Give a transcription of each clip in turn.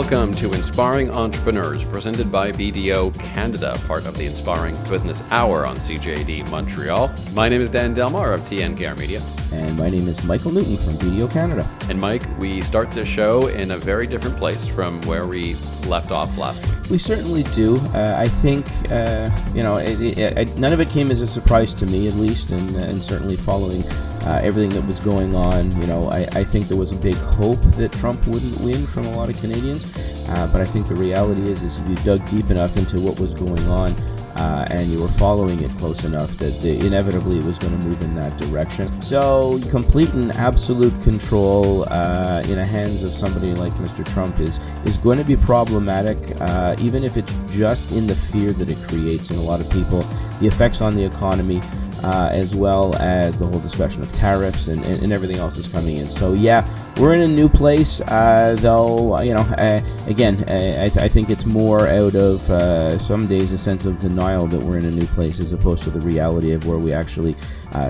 Welcome to Inspiring Entrepreneurs, presented by BDO Canada, part of the Inspiring Business Hour on CJD Montreal. My name is Dan Delmar of TNKR Media. And my name is Michael Newton from BDO Canada. And Mike, we start this show in a very different place from where we left off last week. We certainly do. I think, none of it came as a surprise to me, at least, and certainly following everything that was going on. I think there was a big hope that Trump wouldn't win from a lot of Canadians, but I think the reality is if you dug deep enough into what was going on, and you were following it close enough that inevitably it was going to move in that direction. So complete and absolute control in the hands of somebody like Mr. Trump is going to be problematic, even if it's just in the fear that it creates in a lot of people, the effects on the economy, as well as the whole discussion of tariffs and everything else is coming in. So yeah, we're in a new place, though, I think it's more out of some days a sense of denial that we're in a new place as opposed to the reality of where we actually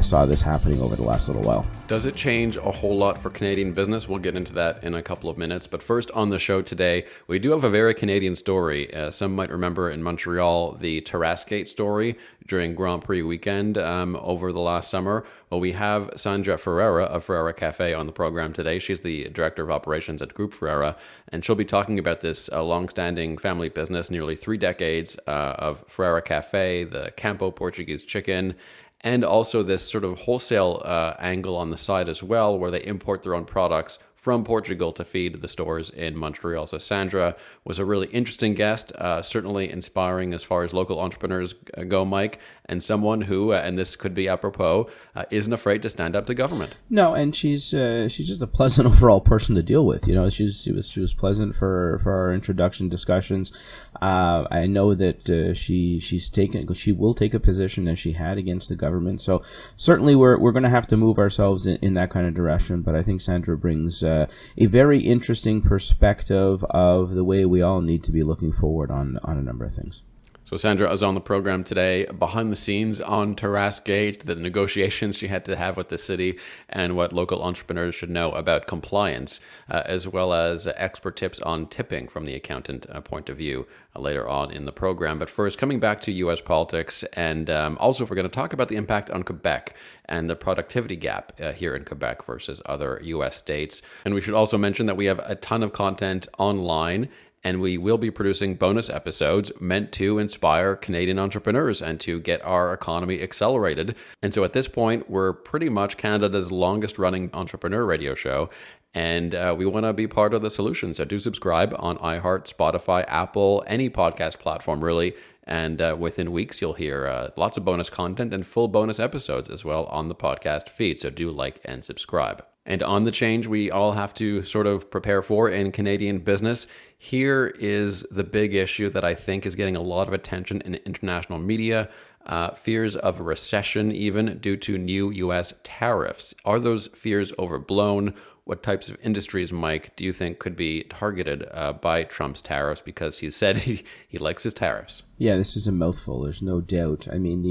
saw this happening over the last little while. Does it change a whole lot for Canadian business? We'll get into that in a couple of minutes. But first on the show today, we do have a very Canadian story. Some might remember in Montreal, the Terrasse-gate story during Grand Prix weekend over the last summer. Well, we have Sandra Ferreira of Ferreira Café on the program today. She's the Director of Operations at Groupe Ferreira, and she'll be talking about this long-standing family business, nearly 3 decades of Ferreira Café, the Campo Portuguese chicken, and also this sort of wholesale angle on the side as well, where they import their own products from Portugal to feed the stores in Montreal. So Sandra was a really interesting guest, certainly inspiring as far as local entrepreneurs go, Mike, and someone who, and this could be apropos, isn't afraid to stand up to government. No, and she's just a pleasant overall person to deal with. She was pleasant for our introduction discussions. I know that she will take a position as she had against the government. So certainly we're going to have to move ourselves in that kind of direction. But I think Sandra brings a very interesting perspective of the way we all need to be looking forward on a number of things. So Sandra is on the program today, behind the scenes on Terrasse-gate, the negotiations she had to have with the city and what local entrepreneurs should know about compliance, as well as expert tips on tipping from the accountant point of view later on in the program. But first, coming back to U.S. politics, and also we're going to talk about the impact on Quebec and the productivity gap here in Quebec versus other U.S. states. And we should also mention that we have a ton of content online, and we will be producing bonus episodes meant to inspire Canadian entrepreneurs and to get our economy accelerated. And so at this point, we're pretty much Canada's longest running entrepreneur radio show. And we want to be part of the solution. So do subscribe on iHeart, Spotify, Apple, any podcast platform really. And within weeks, you'll hear lots of bonus content and full bonus episodes as well on the podcast feed. So do like and subscribe. And on the change we all have to sort of prepare for in Canadian business, here is the big issue that I think is getting a lot of attention in international media. Fears of a recession even due to new U.S. tariffs. Are those fears overblown? What types of industries, Mike, do you think could be targeted by Trump's tariffs? Because he said he likes his tariffs. Yeah, this is a mouthful. There's no doubt. I mean,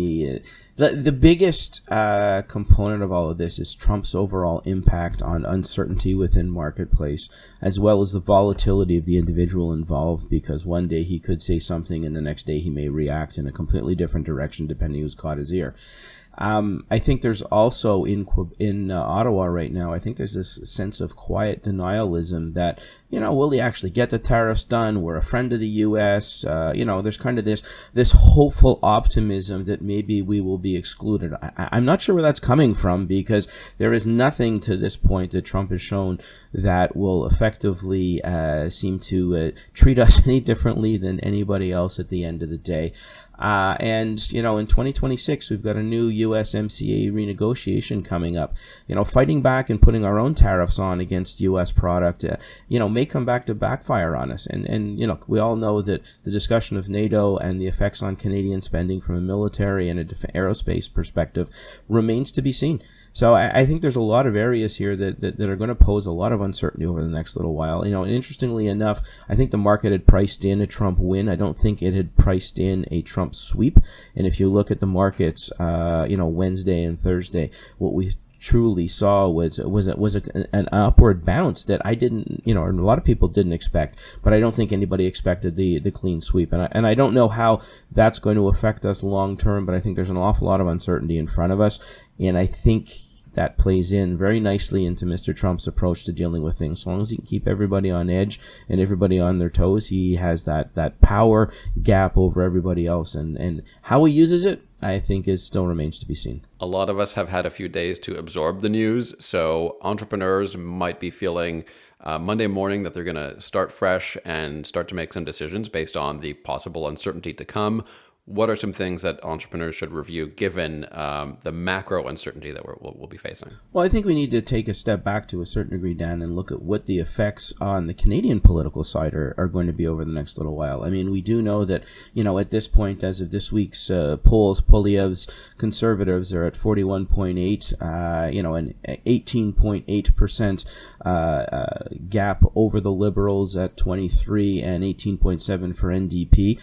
the biggest component of all of this is Trump's overall impact on uncertainty within marketplace, as well as the volatility of the individual involved, because one day he could say something and the next day he may react in a completely different direction depending who's caught his ear. I think there's also in Ottawa right now, I think there's this sense of quiet denialism that, will he actually get the tariffs done? We're a friend of the U.S. There's kind of this hopeful optimism that maybe we will be excluded. I'm not sure where that's coming from, because there is nothing to this point that Trump has shown that will effectively seem to treat us any differently than anybody else at the end of the day. In 2026, we've got a new USMCA renegotiation coming up. Fighting back and putting our own tariffs on against U.S. product, may come back to backfire on us. And we all know that the discussion of NATO and the effects on Canadian spending from a military and aerospace perspective remains to be seen. So I think there's a lot of areas here that are going to pose a lot of uncertainty over the next little while. And interestingly enough, I think the market had priced in a Trump win. I don't think it had priced in a Trump sweep. And if you look at the markets, Wednesday and Thursday, what we truly saw was an upward bounce that I didn't, and a lot of people didn't expect, but I don't think anybody expected the clean sweep. And I don't know how that's going to affect us long term, but I think there's an awful lot of uncertainty in front of us. And I think that plays in very nicely into Mr. Trump's approach to dealing with things. So long as he can keep everybody on edge and everybody on their toes, he has that power gap over everybody else. And how he uses it, I think, still remains to be seen. A lot of us have had a few days to absorb the news, so entrepreneurs might be feeling Monday morning that they're going to start fresh and start to make some decisions based on the possible uncertainty to come. What are some things that entrepreneurs should review given the macro uncertainty that we'll be facing? Well, I think we need to take a step back to a certain degree, Dan, and look at what the effects on the Canadian political side are going to be over the next little while. I mean, we do know that, at this point, as of this week's polls, Poilievre's Conservatives are at 41.8, an 18.8% gap over the Liberals at 23 and 18.7 for NDP.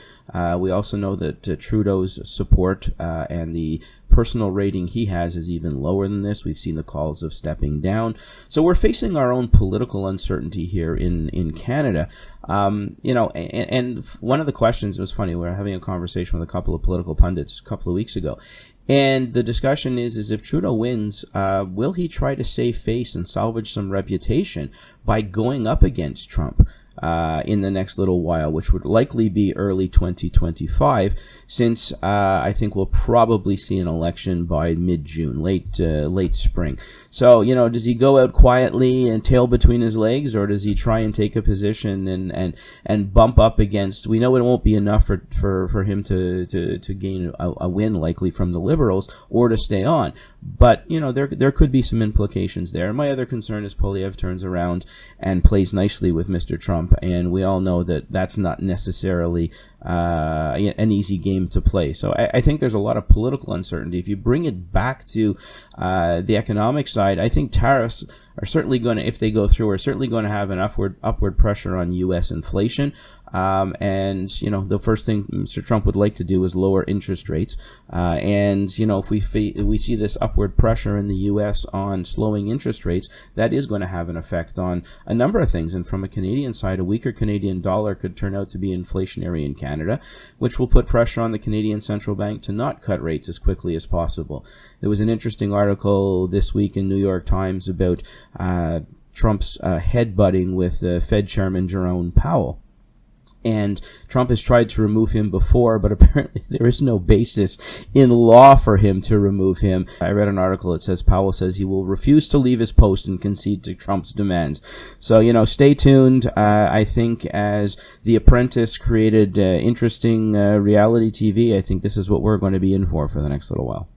We also know that Trudeau's support and the personal rating he has is even lower than this. We've seen the calls of stepping down. So we're facing our own political uncertainty here in Canada. And one of the questions was funny. We were having a conversation with a couple of political pundits a couple of weeks ago. And the discussion is if Trudeau wins, will he try to save face and salvage some reputation by going up against Trump in the next little while, which would likely be early 2025, since I think we'll probably see an election by mid-June, late spring. So, does he go out quietly and tail between his legs, or does he try and take a position and bump up against? We know it won't be enough for him to gain a win, likely from the Liberals, or to stay on. But there could be some implications there. And my other concern is Poilievre turns around and plays nicely with Mr. Trump, and we all know that that's not necessarily an easy game to play. So I think there's a lot of political uncertainty. If you bring it back to the economic side, I think tariffs are certainly going to, if they go through, are certainly going to have an upward pressure on U.S. inflation. And the first thing Mr. Trump would like to do is lower interest rates. If we see this upward pressure in the U.S. on slowing interest rates, that is going to have an effect on a number of things. And from a Canadian side, a weaker Canadian dollar could turn out to be inflationary in Canada, which will put pressure on the Canadian Central Bank to not cut rates as quickly as possible. There was an interesting article this week in New York Times about Trump's headbutting with Fed Chairman Jerome Powell. And Trump has tried to remove him before, but apparently there is no basis in law for him to remove him. I read an article that says Powell says he will refuse to leave his post and concede to Trump's demands. So, stay tuned. I think as The Apprentice created interesting reality TV, I think this is what we're going to be in for the next little while.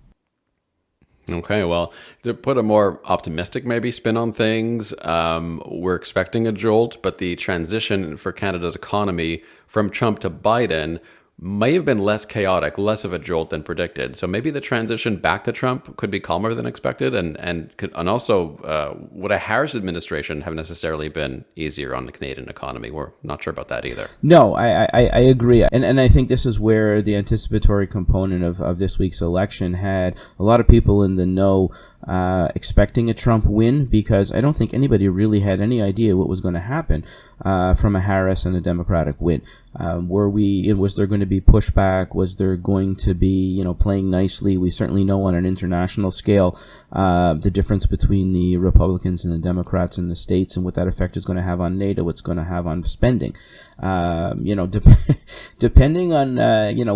Okay, well, to put a more optimistic maybe spin on things, we're expecting a jolt, but the transition for Canada's economy from Trump to Biden may have been less chaotic, less of a jolt than predicted. So maybe the transition back to Trump could be calmer than expected, and also would a Harris administration have necessarily been easier on the Canadian economy? We're not sure about that either. No, I agree, and I think this is where the anticipatory component of this week's election had a lot of people in the know expecting a Trump win, because I don't think anybody really had any idea what was going to happen from a Harris and a Democratic win. Was there going to be pushback? Was there going to be, playing nicely? We certainly know on an international scale the difference between the Republicans and the Democrats in the States, and what that effect is going to have on NATO, what's going to have on spending. Depending on,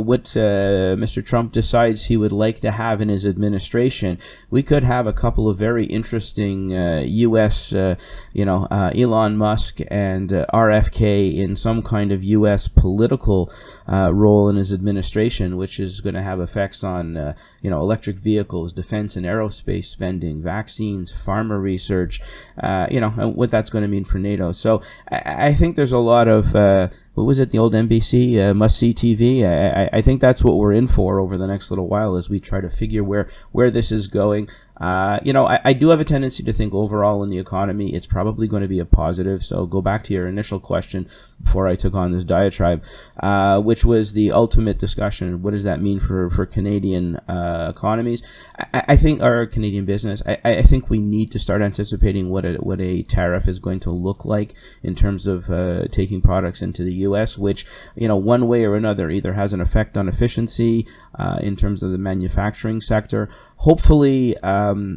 what Mr. Trump decides he would like to have in his administration, we could have a couple of very interesting U.S., Elon Musk and RFK in some kind of U.S. political role in his administration, which is going to have effects on, electric vehicles, defense and aerospace spending, vaccines, pharma research, and what that's going to mean for NATO. So I think there's a lot of what was it, the old NBC must-see TV? I think that's what we're in for over the next little while as we try to figure where this is going. I do have a tendency to think overall in the economy, it's probably going to be a positive. So go back to your initial question before I took on this diatribe, which was the ultimate discussion. What does that mean for Canadian economies? I think our Canadian business, I think we need to start anticipating what a tariff is going to look like in terms of taking products into the U.S., which, one way or another either has an effect on efficiency in terms of the manufacturing sector. Hopefully,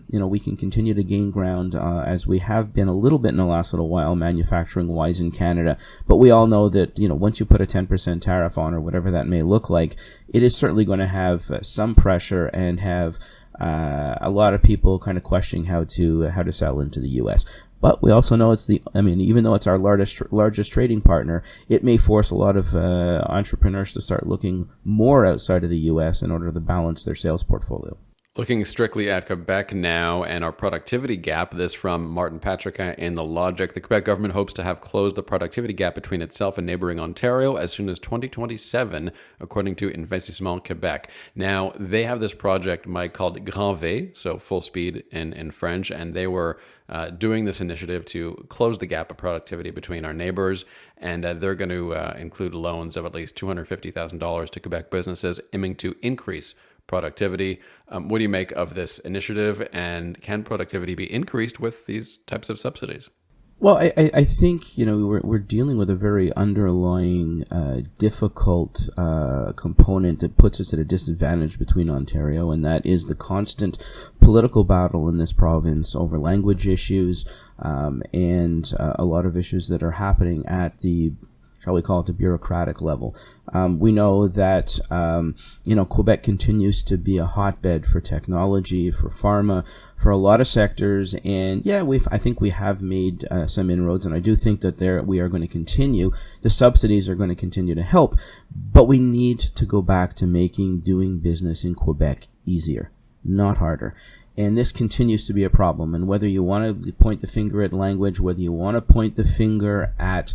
we can continue to gain ground as we have been a little bit in the last little while, manufacturing-wise in Canada. But we all know that, once you put a 10% tariff on or whatever that may look like, it is certainly going to have some pressure and have a lot of people kind of questioning how to sell into the U.S. But we also know even though it's our largest trading partner, it may force a lot of entrepreneurs to start looking more outside of the U.S. in order to balance their sales portfolio. Looking strictly at Quebec now and our productivity gap, this from Martin Patrick in The Logic. The Quebec government hopes to have closed the productivity gap between itself and neighboring Ontario as soon as 2027, according to Investissement Quebec. Now, they have this project, Mike, called Grand V, so full speed in French, and they were doing this initiative to close the gap of productivity between our neighbors, and they're going to include loans of at least $250,000 to Quebec businesses, aiming to increase productivity. What do you make of this initiative, and can productivity be increased with these types of subsidies? Well, I think, we're dealing with a very underlying difficult component that puts us at a disadvantage between Ontario, and that is the constant political battle in this province over language issues and a lot of issues that are happening at the, shall we call it, the bureaucratic level. We know that, Quebec continues to be a hotbed for technology, for pharma, for a lot of sectors. And I think we have made some inroads, and I do think that we are going to continue. The subsidies are going to continue to help, but we need to go back to making doing business in Quebec easier, not harder. And this continues to be a problem. And whether you want to point the finger at language, whether you want to point the finger at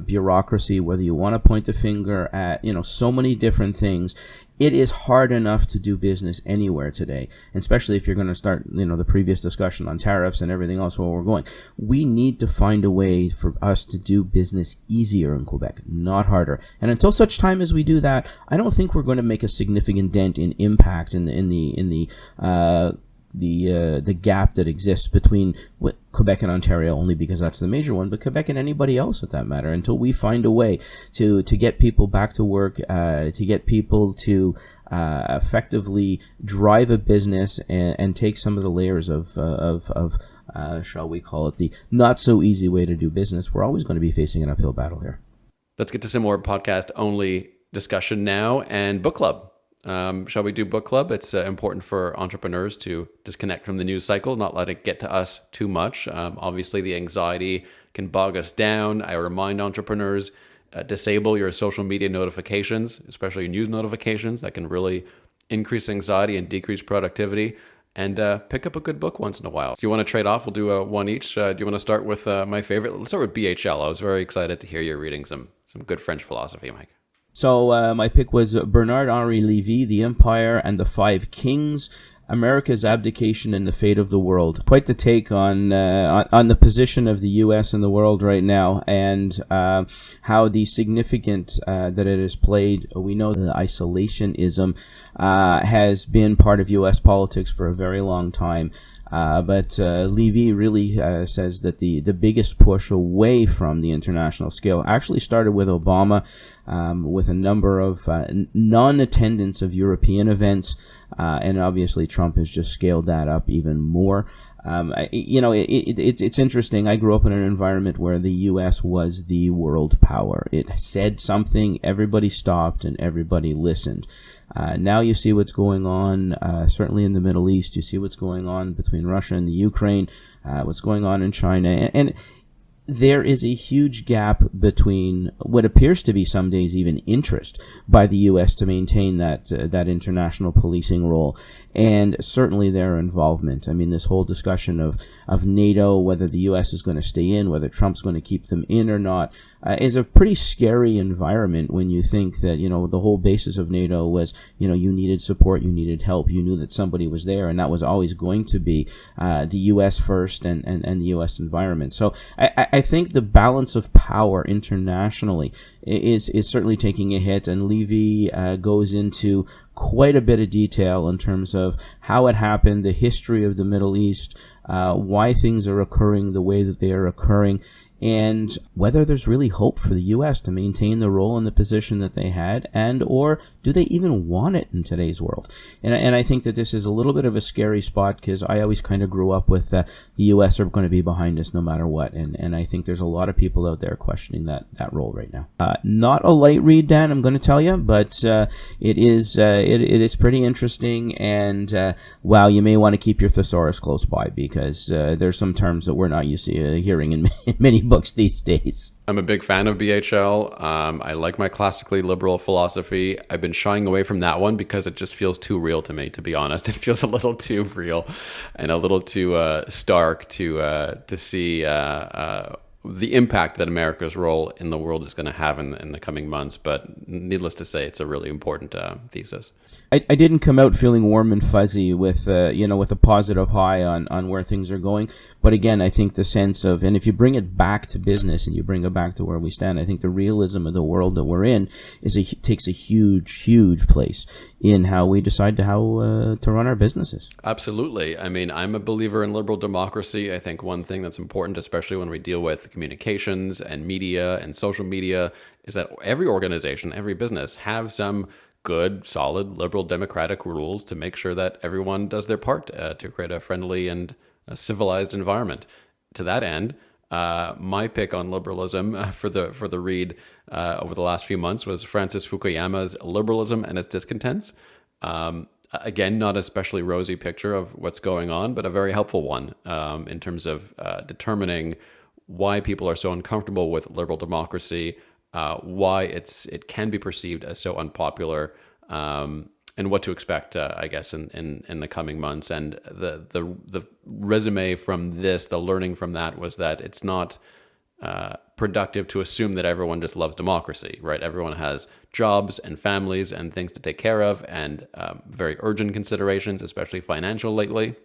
bureaucracy, whether you want to point the finger at, so many different things, it is hard enough to do business anywhere today, especially if you're going to start, the previous discussion on tariffs and everything else where we're going. We need to find a way for us to do business easier in Quebec, not harder. And until such time as we do that, I don't think we're going to make a significant dent in impact in the gap that exists between Quebec and Ontario, only because that's the major one, but Quebec and anybody else at that matter, until we find a way to get people back to work, to get people to effectively drive a business and take some of the layers of shall we call it, the not so easy way to do business. We're always going to be facing an uphill battle here. Let's get to some more podcast only discussion now, and book club. Shall we do book club? It's important for entrepreneurs to disconnect from the news cycle, not let it get to us too much. Obviously, the anxiety can bog us down. I remind entrepreneurs, disable your social media notifications, especially news notifications. That can really increase anxiety and decrease productivity. And pick up a good book once in a while. Do you want to trade off? We'll do one each. Do you want to start with my favorite? Let's start with BHL. I was very excited to hear you reading some good French philosophy, Mike. So my pick was Bernard-Henri Lévy, The Empire and the Five Kings, America's Abdication and the Fate of the World. Quite the take on the position of the U.S. in the world right now, and how the significant that it has played. We know that isolationism has been part of U.S. politics for a very long time. But Lévy really says that the biggest push away from the international scale actually started with Obama, with a number of non-attendance of European events, and obviously Trump has just scaled that up even more. It's interesting. I grew up in an environment where the U.S. was the world power. It said something, everybody stopped, and everybody listened. Now you see what's going on, certainly in the Middle East. You see what's going on between Russia and the Ukraine, what's going on in China. And there is a huge gap between what appears to be some days even interest by the U.S. to maintain that international policing role, and certainly their involvement. I mean, this whole discussion of NATO, whether the U.S. is going to stay in, whether Trump's going to keep them in or not, is a pretty scary environment when you think that, the whole basis of NATO was, you needed support, you needed help, you knew that somebody was there, and that was always going to be the U.S. first and the U.S. environment. So I think the balance of power internationally is certainly taking a hit, and Lévy goes into quite a bit of detail in terms of how it happened, the history of the Middle East, why things are occurring the way that they are occurring, and whether there's really hope for the U.S. to maintain the role and the position that they had, and or do they even want it in today's world? And I think that this is a little bit of a scary spot, because I always kind of grew up with the U.S. are going to be behind us no matter what, and I think there's a lot of people out there questioning that role right now. Not a light read, Dan, I'm going to tell you, but it is pretty interesting, and wow, you may want to keep your thesaurus close by, because there's some terms that we're not used to hearing in many books these days. I'm a big fan of BHL. I like my classically liberal philosophy. I've been shying away from that one because it just feels too real to me, to be honest. It feels a little too real and a little too stark to see the impact that America's role in the world is going to have in the coming months. But needless to say, it's a really important thesis. I didn't come out feeling warm and fuzzy with with a positive high on where things are going. But again, I think the sense of, and if you bring it back to business and you bring it back to where we stand, I think the realism of the world that we're in takes a huge place in how we decide to run our businesses. Absolutely. I mean, I'm a believer in liberal democracy. I think one thing that's important, especially when we deal with communications and media and social media, is that every organization, every business have some good, solid, liberal democratic rules to make sure that everyone does their part to create a friendly and a civilized environment. To that end, my pick on liberalism for the read over the last few months was Francis Fukuyama's Liberalism and Its Discontents. Again, not a especially rosy picture of what's going on, but a very helpful one in terms of determining why people are so uncomfortable with liberal democracy, why it can be perceived as so unpopular, and what to expect, I guess, in the coming months. And the resume from this, the learning from that, was that it's not productive to assume that everyone just loves democracy, right? Everyone has jobs and families and things to take care of, and very urgent considerations, especially financial lately.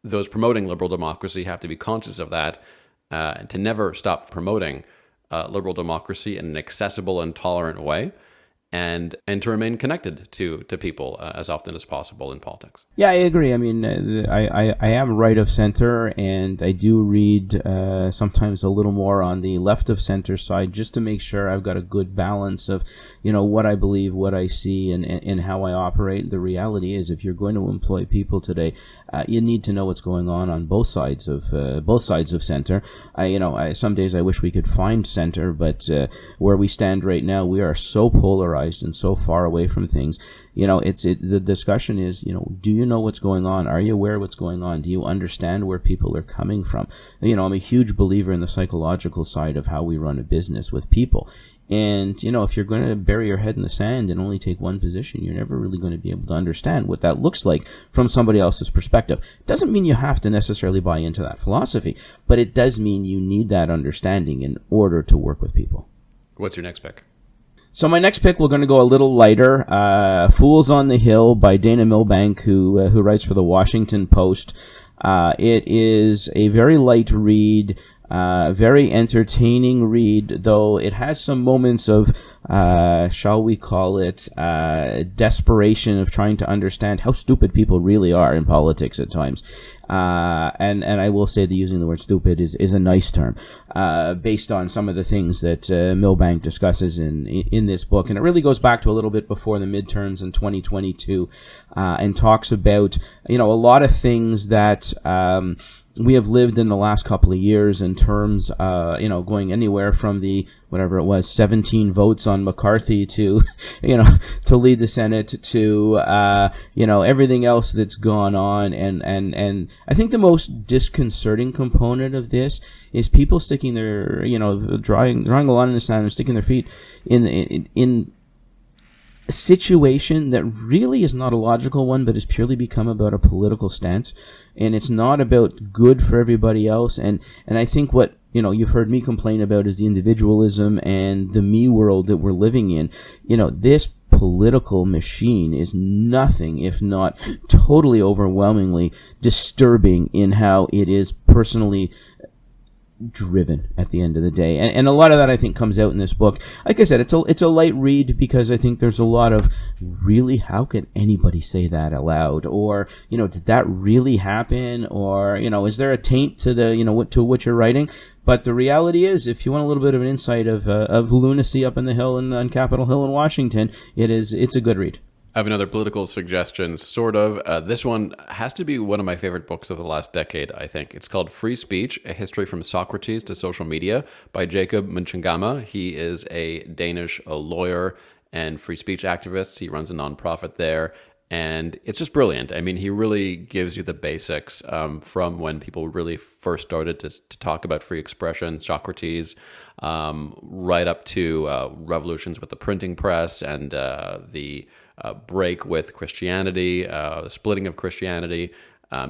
Those promoting liberal democracy have to be conscious of that, and to never stop promoting liberal democracy in an accessible and tolerant way, and to remain connected to people as often as possible in politics. Yeah, I agree. I mean, I am right of center, and I do read sometimes a little more on the left of center side, just to make sure I've got a good balance of, what I believe, what I see, and how I operate. The reality is, if you're going to employ people today, you need to know what's going on both sides of center. Some days I wish we could find center, but where we stand right now, we are so polarized and so far away from things. The discussion is, do you know what's going on? Are you aware of what's going on? Do you understand where people are coming from? I'm a huge believer in the psychological side of how we run a business with people. And, if you're going to bury your head in the sand and only take one position, you're never really going to be able to understand what that looks like from somebody else's perspective. It doesn't mean you have to necessarily buy into that philosophy, but it does mean you need that understanding in order to work with people. What's your next pick? So my next pick, we're going to go a little lighter. Fools on the Hill by Dana Milbank, who writes for the Washington Post. It is a very light read, very entertaining read, though it has some moments of, shall we call it, desperation of trying to understand how stupid people really are in politics at times. And I will say that using the word stupid is a nice term, based on some of the things that Milbank discusses in this book. And it really goes back to a little bit before the midterms in 2022, and talks about, a lot of things that we have lived in the last couple of years in terms, going anywhere from the, whatever it was, 17 votes on McCarthy to, to lead the Senate to, everything else that's gone on. And I think the most disconcerting component of this is people sticking their, drawing a line in the sand and sticking their feet in a situation that really is not a logical one, but has purely become about a political stance, and it's not about good for everybody else. And I think what you've heard me complain about is the individualism and the me world that we're living in. This political machine is nothing if not totally overwhelmingly disturbing in how it is personally driven at the end of the day, and a lot of that I think comes out in this book. Like I said, it's a light read because I think there's a lot of really, how can anybody say that aloud, or did that really happen, or is there a taint to the to what you're writing? But the reality is, if you want a little bit of an insight of lunacy up in the hill on Capitol Hill in Washington, it's a good read. I have another political suggestion, sort of. This one has to be one of my favorite books of the last decade, I think. It's called Free Speech, A History from Socrates to Social Media by Jacob Mchangama. He is a Danish lawyer and free speech activist. He runs a nonprofit there. And it's just brilliant. I mean, he really gives you the basics from when people really first started to talk about free expression, Socrates, right up to revolutions with the printing press and the break with Christianity, the splitting of Christianity,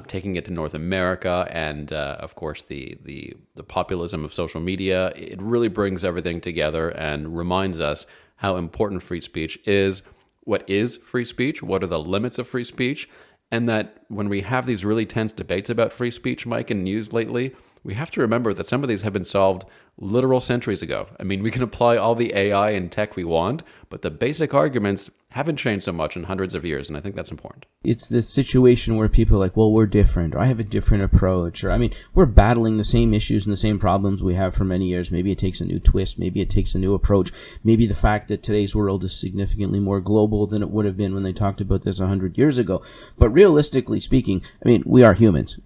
taking it to North America, and of course the populism of social media. It really brings everything together and reminds us how important free speech is. What is free speech? What are the limits of free speech? And that when we have these really tense debates about free speech, Mike, in news lately, we have to remember that some of these have been solved literal centuries ago. I mean, we can apply all the AI and tech we want, but the basic arguments haven't changed so much in hundreds of years, and I think that's important. It's this situation where people are like, well, we're different, or I have a different approach, or we're battling the same issues and the same problems we have for many years. Maybe it takes a new twist, maybe it takes a new approach, maybe the fact that today's world is significantly more global than it would have been when they talked about this 100 years ago. But realistically speaking, we are humans,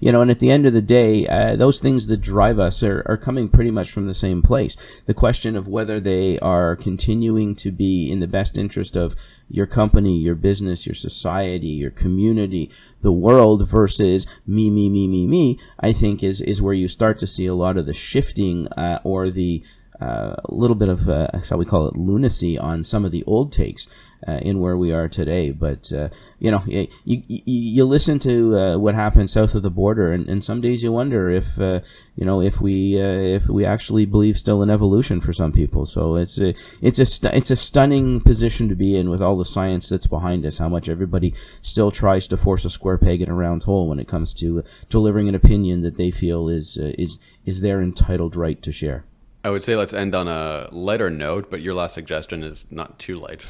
and at the end of the day, those things that drive us are coming pretty much from the same place. The question of whether they are continuing to be in the best interest of your company, your business, your society, your community, the world versus me, I think is where you start to see a lot of the shifting or the little bit of, shall we call it, lunacy on some of the old takes in where we are today. But, you listen to what happens south of the border, and some days you wonder if we actually believe still in evolution for some people. So it's a stunning position to be in with all the science that's behind us, how much everybody still tries to force a square peg in a round hole when it comes to delivering an opinion that they feel is their entitled right to share. I would say let's end on a lighter note, but your last suggestion is not too light.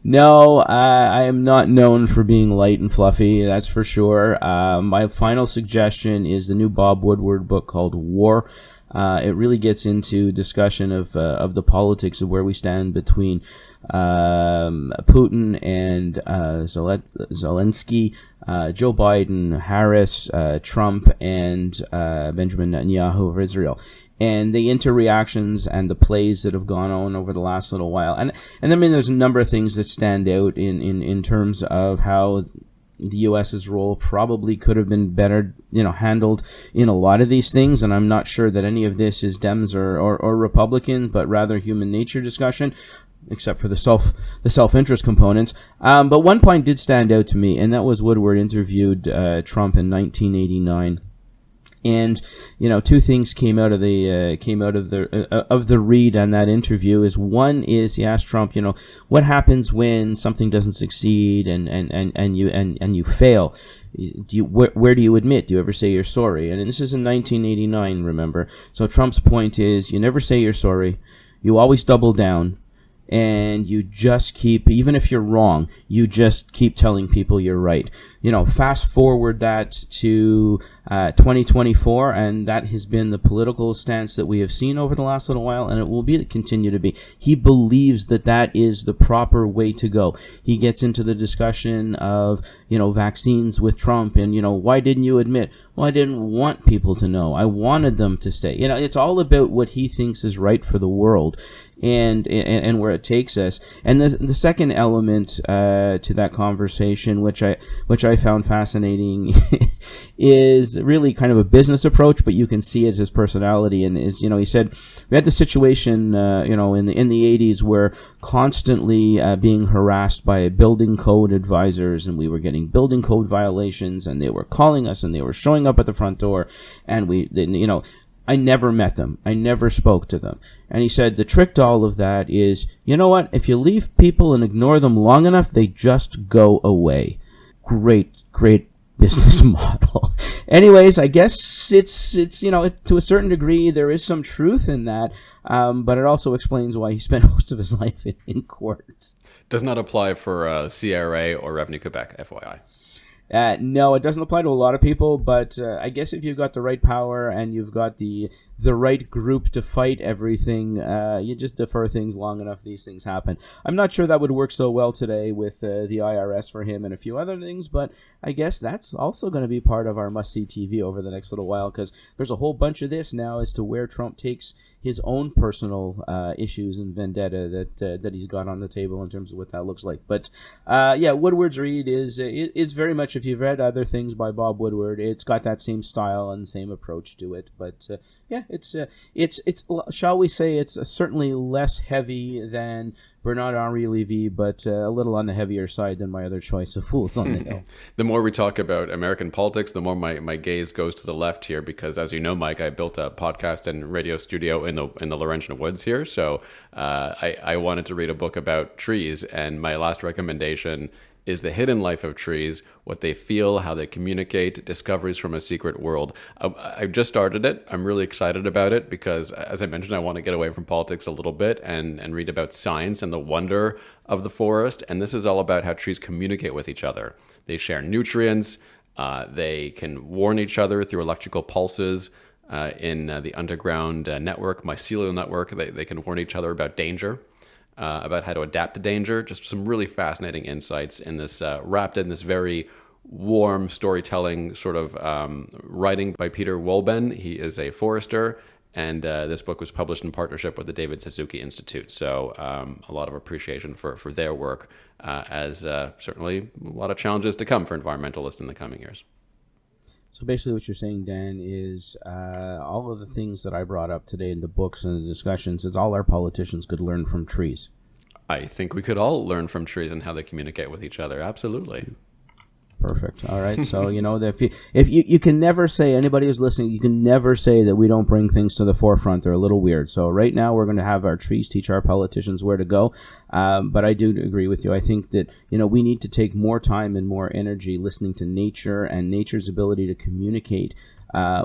No, I am not known for being light and fluffy, that's for sure. My final suggestion is the new Bob Woodward book called War. It really gets into discussion of the politics of where we stand between Putin and Zelensky, Joe Biden, Harris, Trump, and Benjamin Netanyahu of Israel, and the interreactions and the plays that have gone on over the last little while. And there's a number of things that stand out in terms of how the U.S.'s role probably could have been better, handled in a lot of these things. And I'm not sure that any of this is Dems or Republican, but rather human nature discussion, except for the self-interest components. But one point did stand out to me, and that was Woodward interviewed Trump in 1989. And two things came out of the read on that interview. Is one is he asked Trump, what happens when something doesn't succeed and you fail? Where do you admit? Do you ever say you're sorry? And this is in 1989, remember? So Trump's point is, you never say you're sorry. You always double down. And you just keep, even if you're wrong, you just keep telling people you're right. Fast forward that to 2024, and that has been the political stance that we have seen over the last little while, and it will continue to be. He believes that is the proper way to go. He gets into the discussion of, vaccines with Trump, and, why didn't you admit? Well, I didn't want people to know. I wanted them to stay. It's all about what he thinks is right for the world. And where it takes us. And the second element to that conversation, which I found fascinating, is really kind of a business approach, but you can see it as his personality. And is he said we had the situation in the 80s where constantly being harassed by building code advisors, and we were getting building code violations, and they were calling us and they were showing up at the front door, and I never met them. I never spoke to them. And he said the trick to all of that is, you know what? If you leave people and ignore them long enough, they just go away. Great business model. Anyways, I guess it's to a certain degree there is some truth in that, but it also explains why he spent most of his life in court. Does not apply for CRA or Revenue Quebec, FYI. No, it doesn't apply to a lot of people, but I guess if you've got the right power and you've got the right group to fight everything, you just defer things long enough, these things happen. I'm not sure that would work so well today with the IRS for him and a few other things, but I guess that's also going to be part of our must-see TV over the next little while, because there's a whole bunch of this now as to where Trump takes his own personal issues and vendetta that he's got on the table in terms of what that looks like. But Woodward's read is very much, if you've read other things by Bob Woodward, it's got that same style and same approach to it. But it's shall we say it's certainly less heavy than Bernard-Henri Lévy, but a little on the heavier side than my other choice of Fools on the Hill. The more we talk about American politics, the more my gaze goes to the left here, because as you know, Mike, I built a podcast and radio studio in the Laurentian Woods here. So I wanted to read a book about trees, and my last recommendation is The Hidden Life of Trees, What They Feel, How They Communicate, Discoveries from a Secret World. I just started it. I'm really excited about it because, as I mentioned, I want to get away from politics a little bit and read about science and the wonder of the forest. And this is all about how trees communicate with each other. They share nutrients. They can warn each other through electrical pulses in the underground network, mycelial network. They can warn each other about danger. About how to adapt to danger. Just some really fascinating insights in this, wrapped in this very warm storytelling sort of writing by Peter Wolben. He is a forester, and this book was published in partnership with the David Suzuki Institute. So a lot of appreciation for their work, as certainly a lot of challenges to come for environmentalists in the coming years. So basically what you're saying, Dan, is all of the things that I brought up today in the books and the discussions is all our politicians could learn from trees. I think we could all learn from trees and how they communicate with each other. Absolutely. Perfect. All right. So, if you can never say, anybody who's listening, you can never say that we don't bring things to the forefront. They're a little weird. So right now we're going to have our trees teach our politicians where to go. But I do agree with you. I think that, we need to take more time and more energy listening to nature and nature's ability to communicate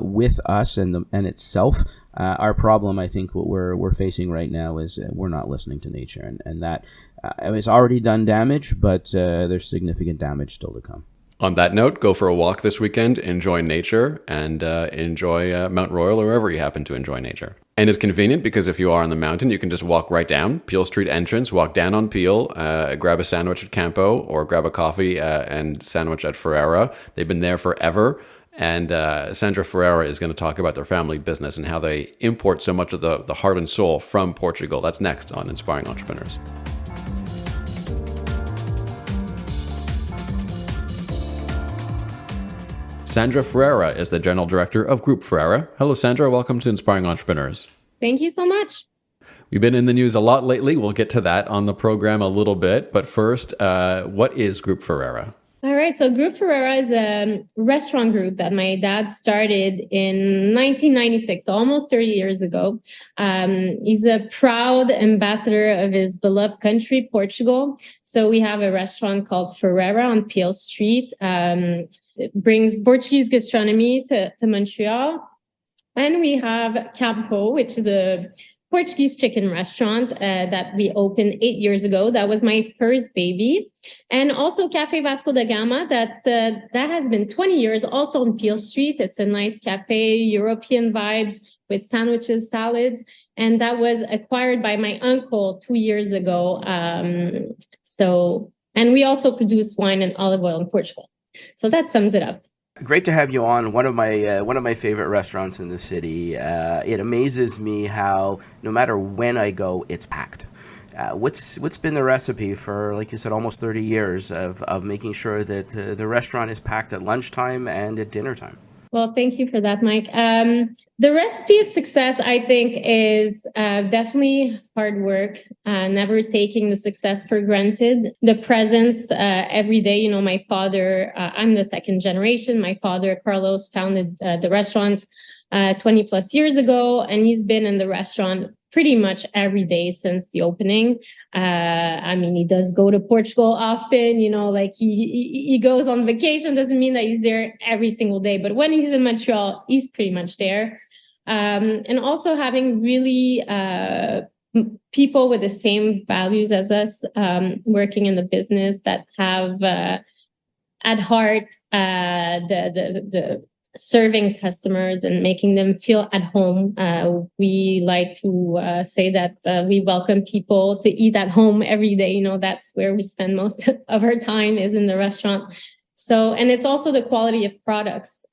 with us and itself. Our problem, I think, what we're facing right now is we're not listening to nature, and that it's already done damage, but there's significant damage still to come. On that note, go for a walk this weekend, enjoy nature, and enjoy Mount Royal or wherever you happen to enjoy nature. And it's convenient because if you are on the mountain, you can just walk right down Peel Street entrance, walk down on Peel, grab a sandwich at Campo, or grab a coffee and sandwich at Ferreira. They've been there forever. And Sandra Ferreira is going to talk about their family business and how they import so much of the heart and soul from Portugal. That's next on Inspiring Entrepreneurs. Sandra Ferreira is the General Director of Groupe Ferreira. Hello, Sandra. Welcome to Inspiring Entrepreneurs. Thank you so much. We've been in the news a lot lately. We'll get to that on the program a little bit. But first, what is Groupe Ferreira? All right. So Groupe Ferreira is a restaurant group that my dad started in 1996, almost 30 years ago. He's a proud ambassador of his beloved country, Portugal. So we have a restaurant called Ferreira on Peel Street. It brings Portuguese gastronomy to Montreal. And we have Campo, which is a Portuguese chicken restaurant that we opened 8 years ago. That was my first baby. And also Café Vasco da Gama, that has been 20 years, also on Peel Street. It's a nice cafe, European vibes with sandwiches, salads. And that was acquired by my uncle 2 years ago. And we also produce wine and olive oil in Portugal. So that sums it up. Great to have you on. One of my favorite restaurants in the city. It amazes me how no matter when I go, it's packed. What's been the recipe for, like you said, almost 30 years of making sure that the restaurant is packed at lunchtime and at dinner time? Well, thank you for that, Mike. The recipe of success, I think, is definitely hard work, never taking the success for granted, the presence every day. My father, I'm the second generation. My father, Carlos, founded the restaurant 20 plus years ago, and he's been in the restaurant pretty much every day since the opening. I mean, he does go to Portugal often, like he goes on vacation. Doesn't mean that he's there every single day, but when he's in Montreal, he's pretty much there. And also having really people with the same values as us, working in the business that have at heart the serving customers and making them feel at home. We like to say that we welcome people to eat at home every day. That's where we spend most of our time, is in the restaurant. So, and it's also the quality of products.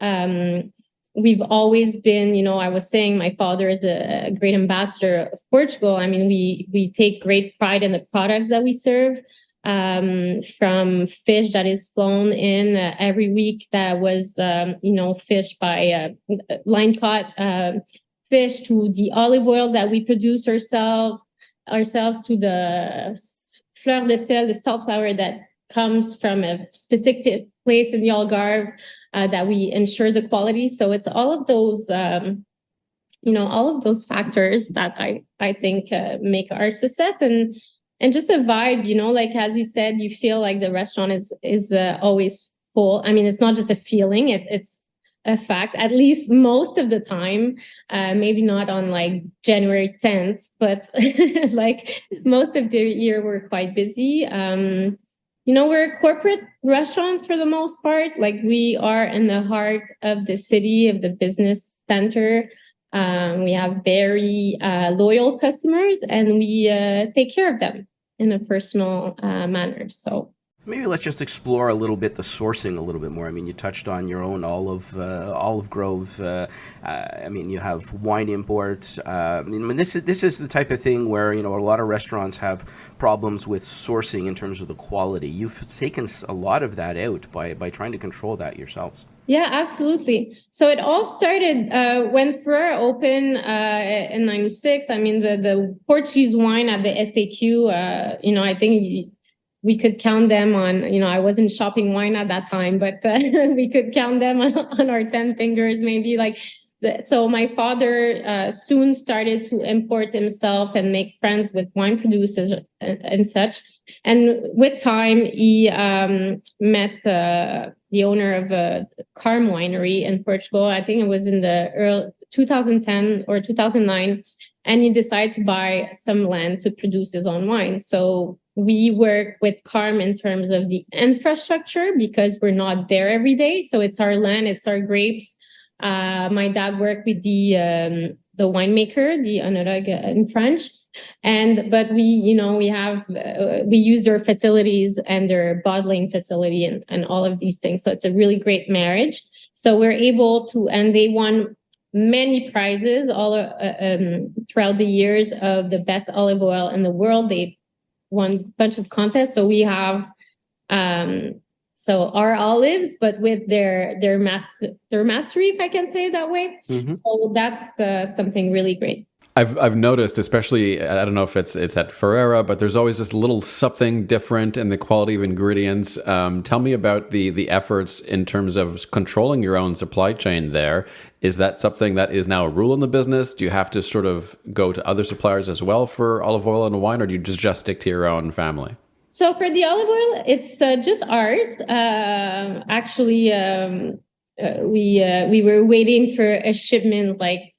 We've always been, I was saying my father is a great ambassador of Portugal. I mean, we take great pride in the products that we serve. From fish that is flown in every week that was, fished by line caught fish, to the olive oil that we produce ourselves, to the fleur de sel, the salt-flower that comes from a specific place in the Algarve, that we ensure the quality. So it's all of those, all of those factors that I think make our success. And just a vibe, like, as you said, you feel like the restaurant is always full. I mean, it's not just a feeling, it's a fact, at least most of the time. Maybe not on like January 10th, but like most of the year we're quite busy. We're a corporate restaurant for the most part. Like, we are in the heart of the city, of the business center. We have very loyal customers, and we take care of them in a personal manner. So maybe let's just explore a little bit the sourcing a little bit more. I mean, you touched on your own olive grove. I mean, you have wine imports. I mean, this is the type of thing where, a lot of restaurants have problems with sourcing in terms of the quality. You've taken a lot of that out by trying to control that yourselves. Yeah, absolutely. So it all started when Ferreira opened in '96. I mean, the Portuguese wine at the SAQ, I think we could count them on, I wasn't shopping wine at that time, but we could count them on our 10 fingers, maybe. So my father soon started to import himself and make friends with wine producers and such. And with time, he met the owner of a Carm winery in Portugal. I think it was in the early 2010 or 2009. And he decided to buy some land to produce his own wine. So we work with Carm in terms of the infrastructure, because we're not there every day. So it's our land, it's our grapes. My dad worked with the winemaker, the oenologue in French, but we use their facilities and their bottling facility and all of these things. So it's a really great marriage. So we're able to, and they won many prizes all throughout the years of the best olive oil in the world. They won a bunch of contests. So we have our olives, but with their mastery, if I can say it that way. Mm-hmm. So that's something really great. I've noticed, especially, I don't know if it's at Ferreira, but there's always this little something different in the quality of ingredients. Tell me about the efforts in terms of controlling your own supply chain there. Is that something that is now a rule in the business? Do you have to sort of go to other suppliers as well for olive oil and wine, or do you just stick to your own family? So for the olive oil, it's just ours. We were waiting for a shipment like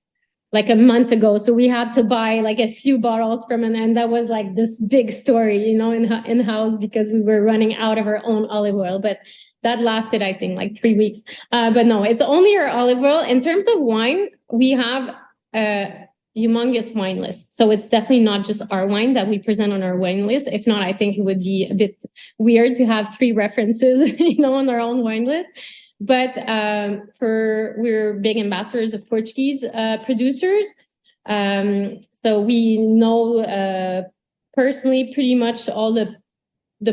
a month ago. So we had to buy like a few bottles from an end. That was like this big story, in-house, because we were running out of our own olive oil. But that lasted, I think, like 3 weeks. But no, it's only our olive oil. In terms of wine, we have a humongous wine list. So it's definitely not just our wine that we present on our wine list. If not, I think it would be a bit weird to have 3 references, on our own wine list. But we're big ambassadors of Portuguese producers. So we know personally pretty much all the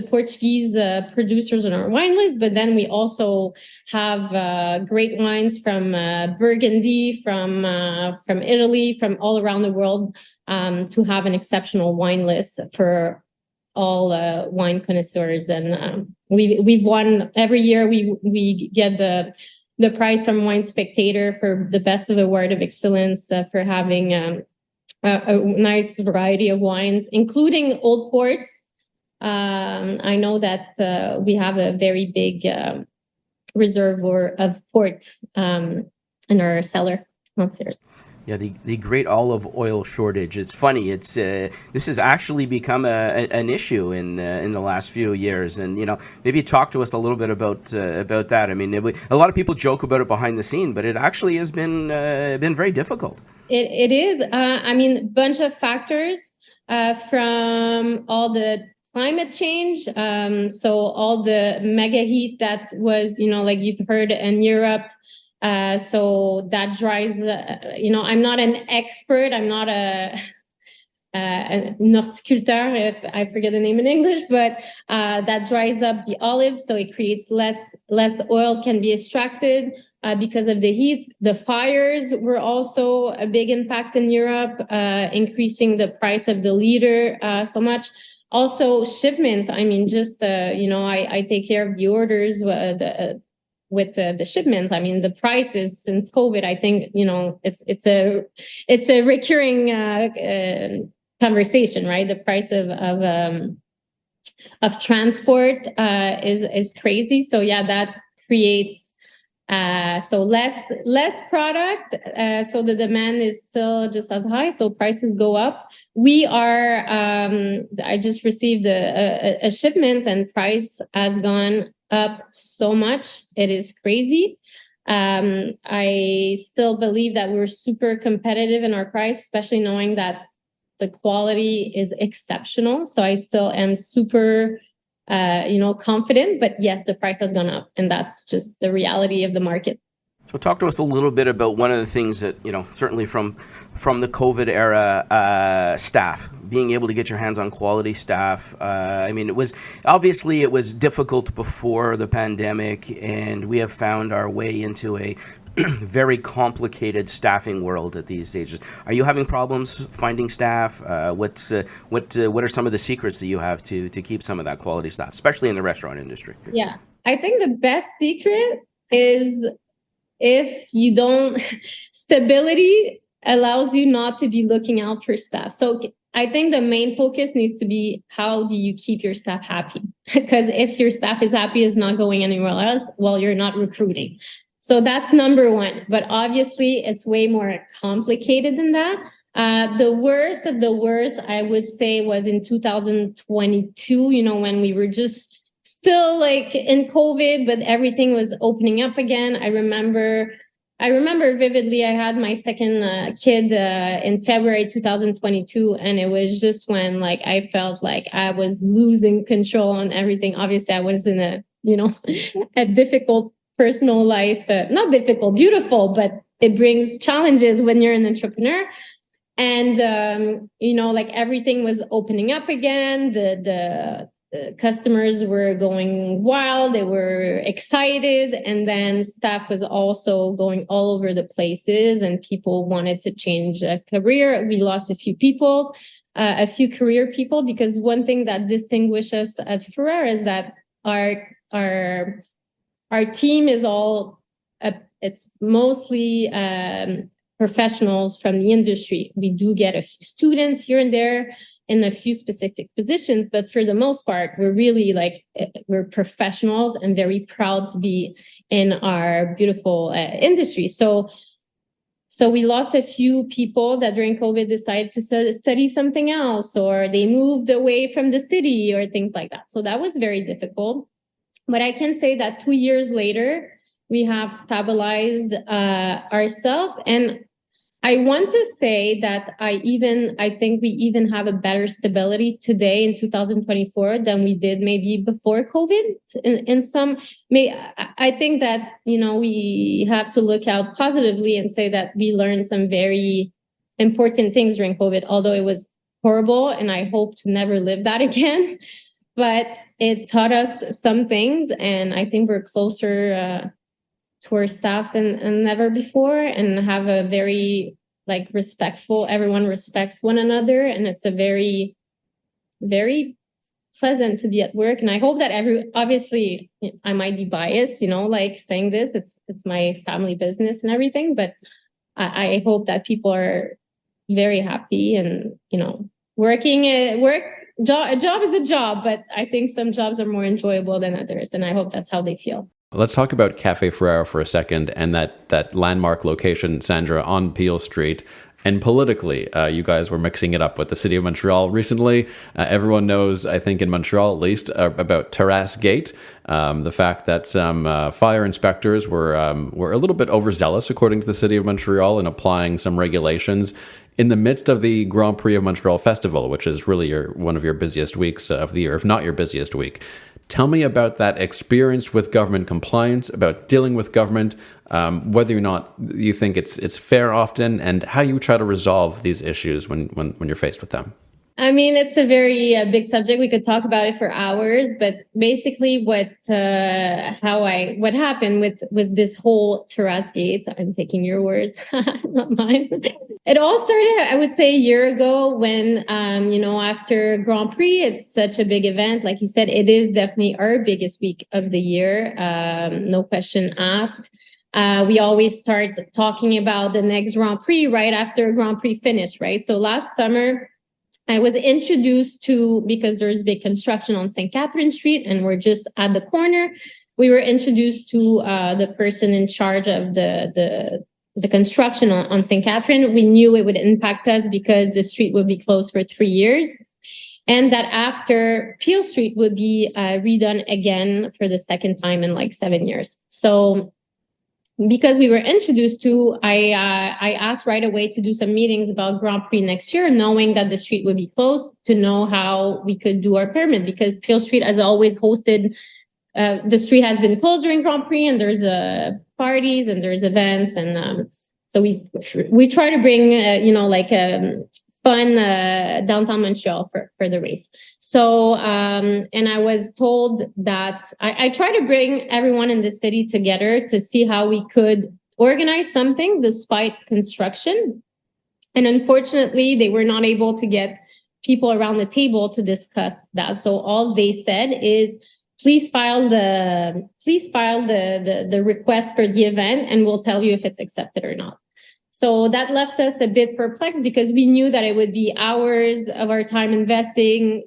Portuguese producers on our wine list, but then we also have great wines from Burgundy, from Italy, from all around the world, to have an exceptional wine list for all wine connoisseurs. And we've won every year. We get the the prize from Wine Spectator for the best of award of excellence for having a nice variety of wines, including old ports. I know that we have a very big reservoir of port in our cellar downstairs. Yeah, the great olive oil shortage. It's funny. It's this has actually become an issue in the last few years, and maybe talk to us a little bit about that. I mean, a lot of people joke about it behind the scene, but it actually has been very difficult. It is. I mean, bunch of factors from all the climate change. So all the mega heat that was, like you've heard in Europe. So that dries, I'm not an expert. I'm not an horticulteur, if I forget the name in English, but that dries up the olives. So it creates less oil can be extracted because of the heat. The fires were also a big impact in Europe, increasing the price of the liter so much. Also shipment. I mean, just, I take care of the orders, with the shipments. I mean, the prices since COVID, I think, it's a recurring conversation, right? The price of transport is crazy. So yeah, that creates so less product. So the demand is still just as high. So prices go up. We are. I just received a shipment, and price has gone up so much. It is crazy. I still believe that we're super competitive in our price, especially knowing that the quality is exceptional. So I still am super, confident. But yes, the price has gone up, and that's just the reality of the market. So talk to us a little bit about one of the things that, certainly from the COVID era, staff, being able to get your hands on quality staff. I mean, it was difficult before the pandemic, and we have found our way into a very complicated staffing world at these stages. Are you having problems finding staff? What are some of the secrets that you have to keep some of that quality staff, especially in the restaurant industry? Yeah, I think the best secret is, if you don't, stability allows you not to be looking out for staff. So I think the main focus needs to be, how do you keep your staff happy? Because if your staff is happy, is not going anywhere else, well, you're not recruiting. So that's number one. But obviously, it's way more complicated than that. The worst of the worst, I would say, was in 2022, when we were just still like in COVID, but everything was opening up again. I remember vividly, I had my second kid in February 2022, and it was just when I felt like I was losing control on everything. Obviously, I was in a a difficult personal life, not difficult, beautiful, but it brings challenges when you're an entrepreneur. And everything was opening up again. The customers were going wild. They were excited. And then staff was also going all over the places, and people wanted to change a career. We lost a few people, a few career people, because one thing that distinguishes us at Ferreira is that our team is all, it's mostly professionals from the industry. We do get a few students here and there in a few specific positions, but for the most part, we're really we're professionals and very proud to be in our beautiful industry. So we lost a few people that during COVID decided to study something else, or they moved away from the city or things like that. So that was very difficult. But I can say that 2 years later, we have stabilized ourselves. And I want to say that I think we even have a better stability today in 2024 than we did maybe before COVID. I think that, we have to look out positively and say that we learned some very important things during COVID, although it was horrible, and I hope to never live that again. But it taught us some things, and I think we're closer to our staff than never before, and have a very respectful, everyone respects one another, and it's a very, very pleasant to be at work. And I hope that obviously I might be biased, like saying this, it's my family business and everything, but I hope that people are very happy and, a job is a job, but I think some jobs are more enjoyable than others. And I hope that's how they feel. Let's talk about Café Ferreira for a second and that landmark location, Sandra, on Peel Street. And politically, you guys were mixing it up with the city of Montreal recently. Everyone knows, I think in Montreal at least, about Terrasse-gate, the fact that some fire inspectors were a little bit overzealous, according to the city of Montreal, in applying some regulations in the midst of the Grand Prix of Montreal Festival, which is really one of your busiest weeks of the year, if not your busiest week. Tell me about that experience with government compliance, about dealing with government, whether or not you think it's fair often, and how you try to resolve these issues when you're faced with them. I mean, it's a very big subject. We could talk about it for hours, but basically what happened with this whole Terrasse-gate, I'm taking your words, not mine. It all started, I would say, a year ago when, after Grand Prix, it's such a big event. Like you said, it is definitely our biggest week of the year. No question asked. We always start talking about the next Grand Prix right after Grand Prix finish, right? So last summer, I was introduced to, because there's big construction on St. Catherine Street and we're just at the corner, we were introduced to the person in charge of the construction on St. Catherine. We knew it would impact us because the street would be closed for 3 years, and that after Peel Street would be redone again for the second time in like 7 years. So because we were introduced to, I asked right away to do some meetings about Grand Prix next year, knowing that the street would be closed, to know how we could do our permit, because Peel Street has always hosted, the street has been closed during Grand Prix, and there's parties and there's events. And so we try to bring, fun downtown Montreal for the race. So, and I was told that I try to bring everyone in the city together to see how we could organize something despite construction. And unfortunately, they were not able to get people around the table to discuss that. So all they said is, please file the request for the event and we'll tell you if it's accepted or not. So that left us a bit perplexed, because we knew that it would be hours of our time investing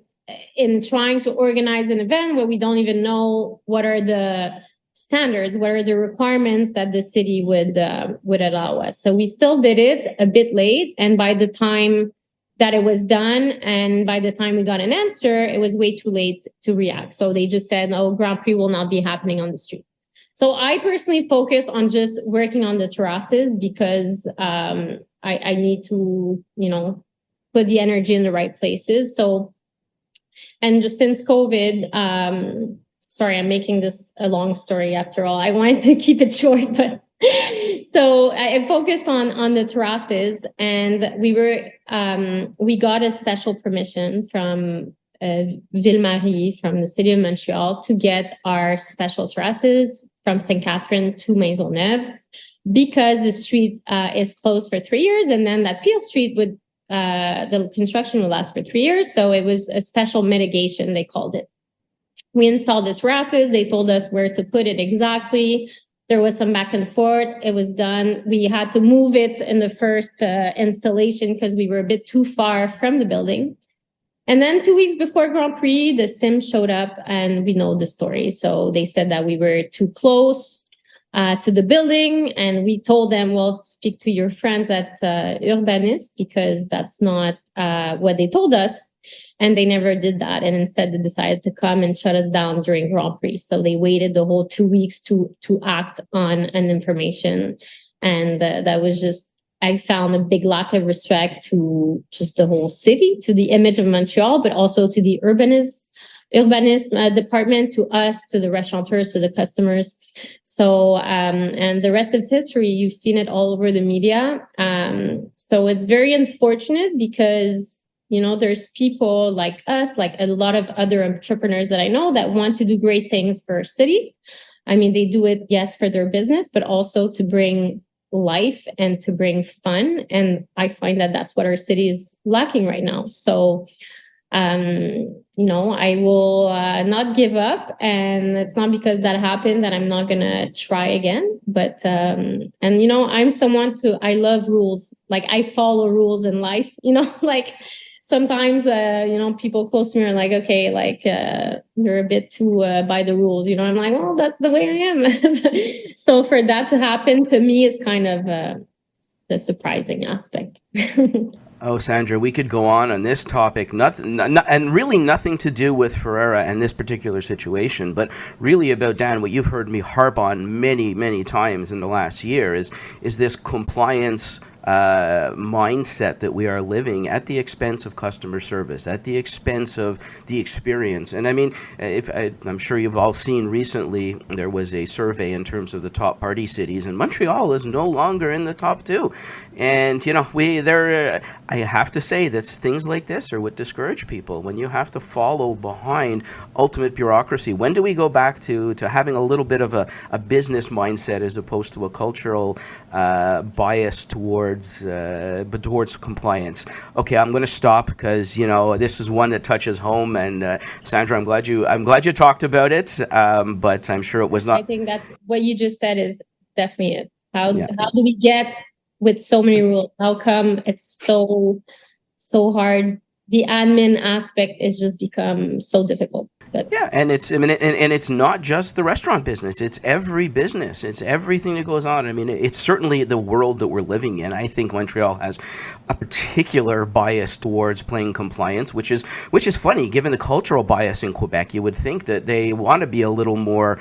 in trying to organize an event where we don't even know what are the standards, what are the requirements that the city would allow us. So we still did it a bit late. And by the time that it was done, and by the time we got an answer, it was way too late to react. So they just said, oh, Grand Prix will not be happening on the street. So I personally focus on just working on the terraces, because I need to, put the energy in the right places. So, and just since COVID, sorry, I'm making this a long story after all. I wanted to keep it short, but so I focused on the terraces, and we got a special permission from Ville-Marie, from the city of Montreal, to get our special terraces from St. Catherine to Maisonneuve, because the street is closed for 3 years, and then that Peel Street the construction would last for 3 years. So it was a special mitigation, they called it. We installed the terraces. They told us where to put it exactly. There was some back and forth. It was done. We had to move it in the first installation because we were a bit too far from the building. And then 2 weeks before Grand Prix, the Sims showed up, and we know the story. So they said that we were too close to the building, and we told them, well, speak to your friends at Urbanistes, because that's not what they told us. And they never did that. And instead, they decided to come and shut us down during Grand Prix. So they waited the whole 2 weeks to act on an information. And that was just, I found a big lack of respect to just the whole city, to the image of Montreal, but also to the urbanist department, to us, to the restaurateurs, to the customers. So, and the rest is history. You've seen it all over the media. So it's very unfortunate, because, there's people like us, like a lot of other entrepreneurs that I know, that want to do great things for our city. I mean, they do it, yes, for their business, but also to bring life and to bring fun. And I find that that's what our city is lacking right now. So I will not give up, and it's not because that happened that I'm not gonna try again. But I'm someone I love rules. Like, I follow rules in life. Like sometimes people close to me are like, okay, like you're a bit too by the rules. I'm like, well, that's the way I am. So for that to happen to me is kind of the surprising aspect. Oh, Sandra, we could go on this topic, and really nothing to do with Ferreira and this particular situation, but really about, Dan, what you've heard me harp on many, many times in the last year is this compliance mindset that we are living at the expense of customer service, at the expense of the experience. And I mean, I'm sure you've all seen recently, there was a survey in terms of the top party cities, and Montreal is no longer in the top 2. And I have to say that things like this are what discourage people, when you have to follow behind ultimate bureaucracy. When do we go back to having a little bit of a business mindset as opposed to a cultural bias towards compliance? Okay, I'm going to stop because this is one that touches home, and Sandra, I'm glad you talked about it, but I'm sure it was not. I think that what you just said is definitely it. How do we get with so many rules? How come it's so hard? The admin aspect is just become so difficult. But yeah, and it's not just the restaurant business. It's every business. It's everything that goes on. I mean, it's certainly the world that we're living in. I think Montreal has a particular bias towards playing compliance, which is funny given the cultural bias in Quebec. You would think that they want to be a little more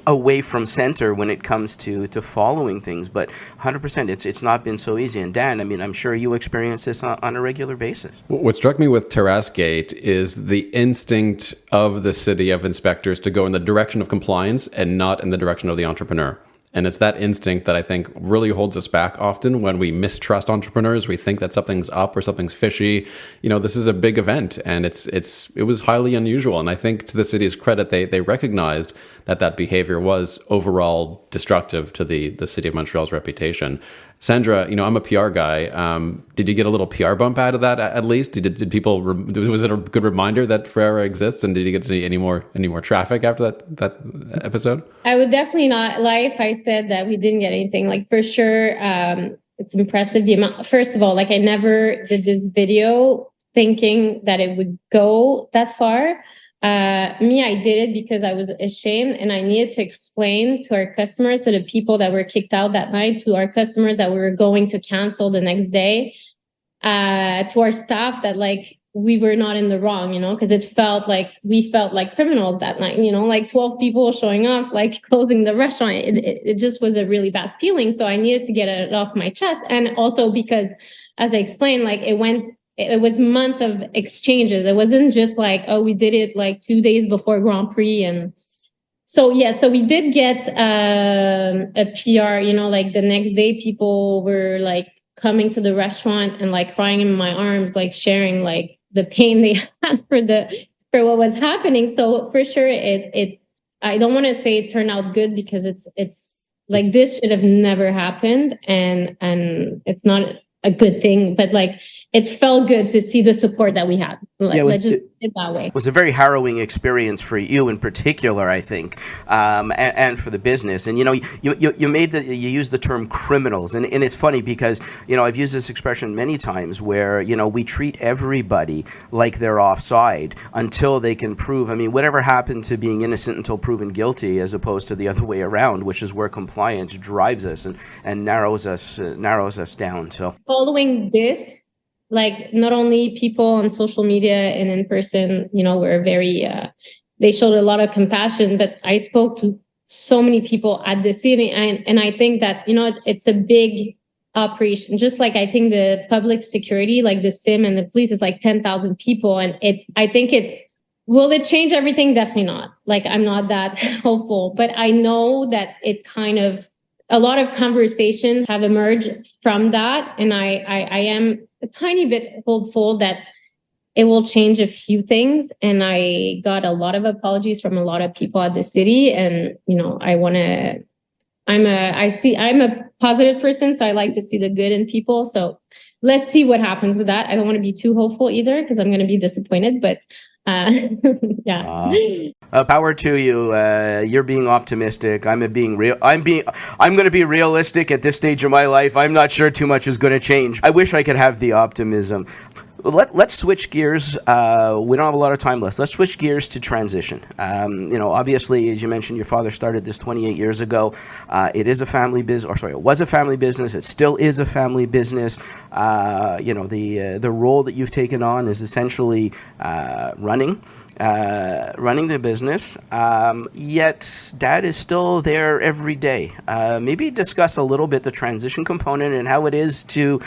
away from center when it comes to following things, but 100%, it's not been so easy. And Dan, I mean, I'm sure you experience this on a regular basis. What struck me with Terrasse-gate is the instinct of the city of inspectors to go in the direction of compliance and not in the direction of the entrepreneur. And it's that instinct that I think really holds us back often when we mistrust entrepreneurs. We think that something's up or something's fishy. This is a big event, and it was highly unusual. And I think, to the city's credit, they recognized that behavior was overall destructive to the city of Montreal's reputation. Sandra, I'm a PR guy. Did you get a little PR bump out of that at least? Did people? Was it a good reminder that Ferreira exists? And did you get to see any more traffic after that episode? I would definitely not lie if I said that we didn't get anything. Like, for sure, it's impressive the amount. First of all, like, I never did this video thinking that it would go that far. I did it because I was ashamed, and I needed to explain to our customers, to the people that were kicked out that night, to our customers that we were going to cancel the next day, to our staff, that like we were not in the wrong, because we felt like criminals that night, like 12 people showing up, like closing the restaurant. It just was a really bad feeling. So I needed to get it off my chest. And also because, as I explained, like it was months of exchanges. It wasn't just like, oh, we did it like 2 days before Grand Prix. And so we did get a PR, like the next day people were like coming to the restaurant and like crying in my arms, like sharing like the pain they had for what was happening. So for sure, I don't want to say it turned out good, because it's like, this should have never happened, and it's not a good thing, but like, it felt good to see the support that we had. Let's just put it that way. It was a very harrowing experience for you in particular, I think, and for the business. And you used the term criminals, and it's funny because I've used this expression many times where we treat everybody like they're offside until they can prove. I mean, whatever happened to being innocent until proven guilty, as opposed to the other way around, which is where compliance drives us and narrows us down. So following this, like, not only people on social media and in person, were very, they showed a lot of compassion, but I spoke to so many people at the city. And I think that, it's a big operation. Just like, I think the public security, like the SIM and the police, is like 10,000 people. And will it change everything? Definitely not. Like, I'm not that hopeful, but I know that a lot of conversation have emerged from that. And I am a tiny bit hopeful that it will change a few things. And I got a lot of apologies from a lot of people at the city. And, I'm a positive person, so I like to see the good in people. So let's see what happens with that. I don't want to be too hopeful either because I'm going to be disappointed, but yeah. Power to you. You're being optimistic. I'm going to be realistic at this stage of my life. I'm not sure too much is going to change. I wish I could have the optimism. Let's switch gears. We don't have a lot of time left. Let's switch gears to transition. Obviously, as you mentioned, your father started this 28 years ago. It is a family business, it was a family business. It still is a family business. The role that you've taken on is essentially running the business, yet Dad is still there every day. Maybe discuss a little bit the transition component and how it is to,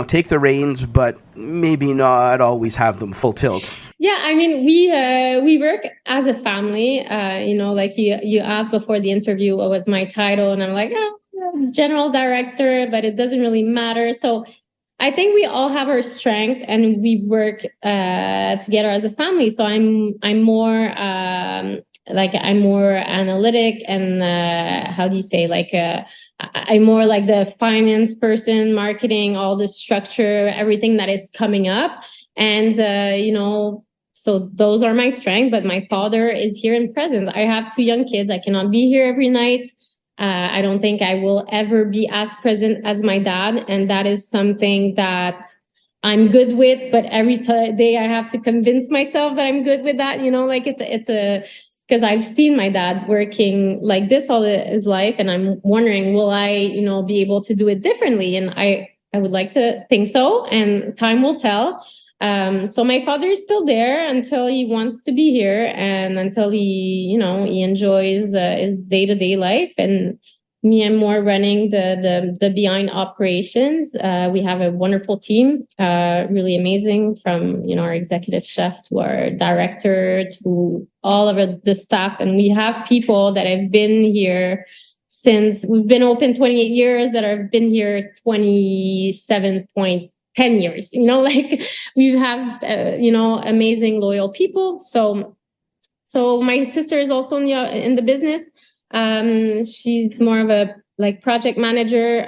take the reins, but maybe not always have them full tilt. Yeah, I mean, we work as a family. Like you asked before the interview, what was my title? And I'm like, it's general director, but it doesn't really matter. So I think we all have our strength and we work together as a family. So I'm more I'm more analytic and how do you say, I'm more like the finance person, marketing, all the structure, everything that is coming up. And, so those are my strengths, but my father is here in presence. I have 2 young kids. I cannot be here every night. I don't think I will ever be as present as my dad. And that is something that I'm good with, but every day I have to convince myself that I'm good with that. Because I've seen my dad working like this all his life, and I'm wondering, will I, be able to do it differently? And I would like to think so, and time will tell. So my father is still there until he wants to be here, and until he enjoys his day-to-day life. And me, I'm more running the behind operations. We have a wonderful team, really amazing, from our executive chef to our director to all of the staff. And we have people that have been here since we've been open 28 years, that have been here 27.10 years. We have amazing loyal people. So my sister is also in the business. She's more of a project manager.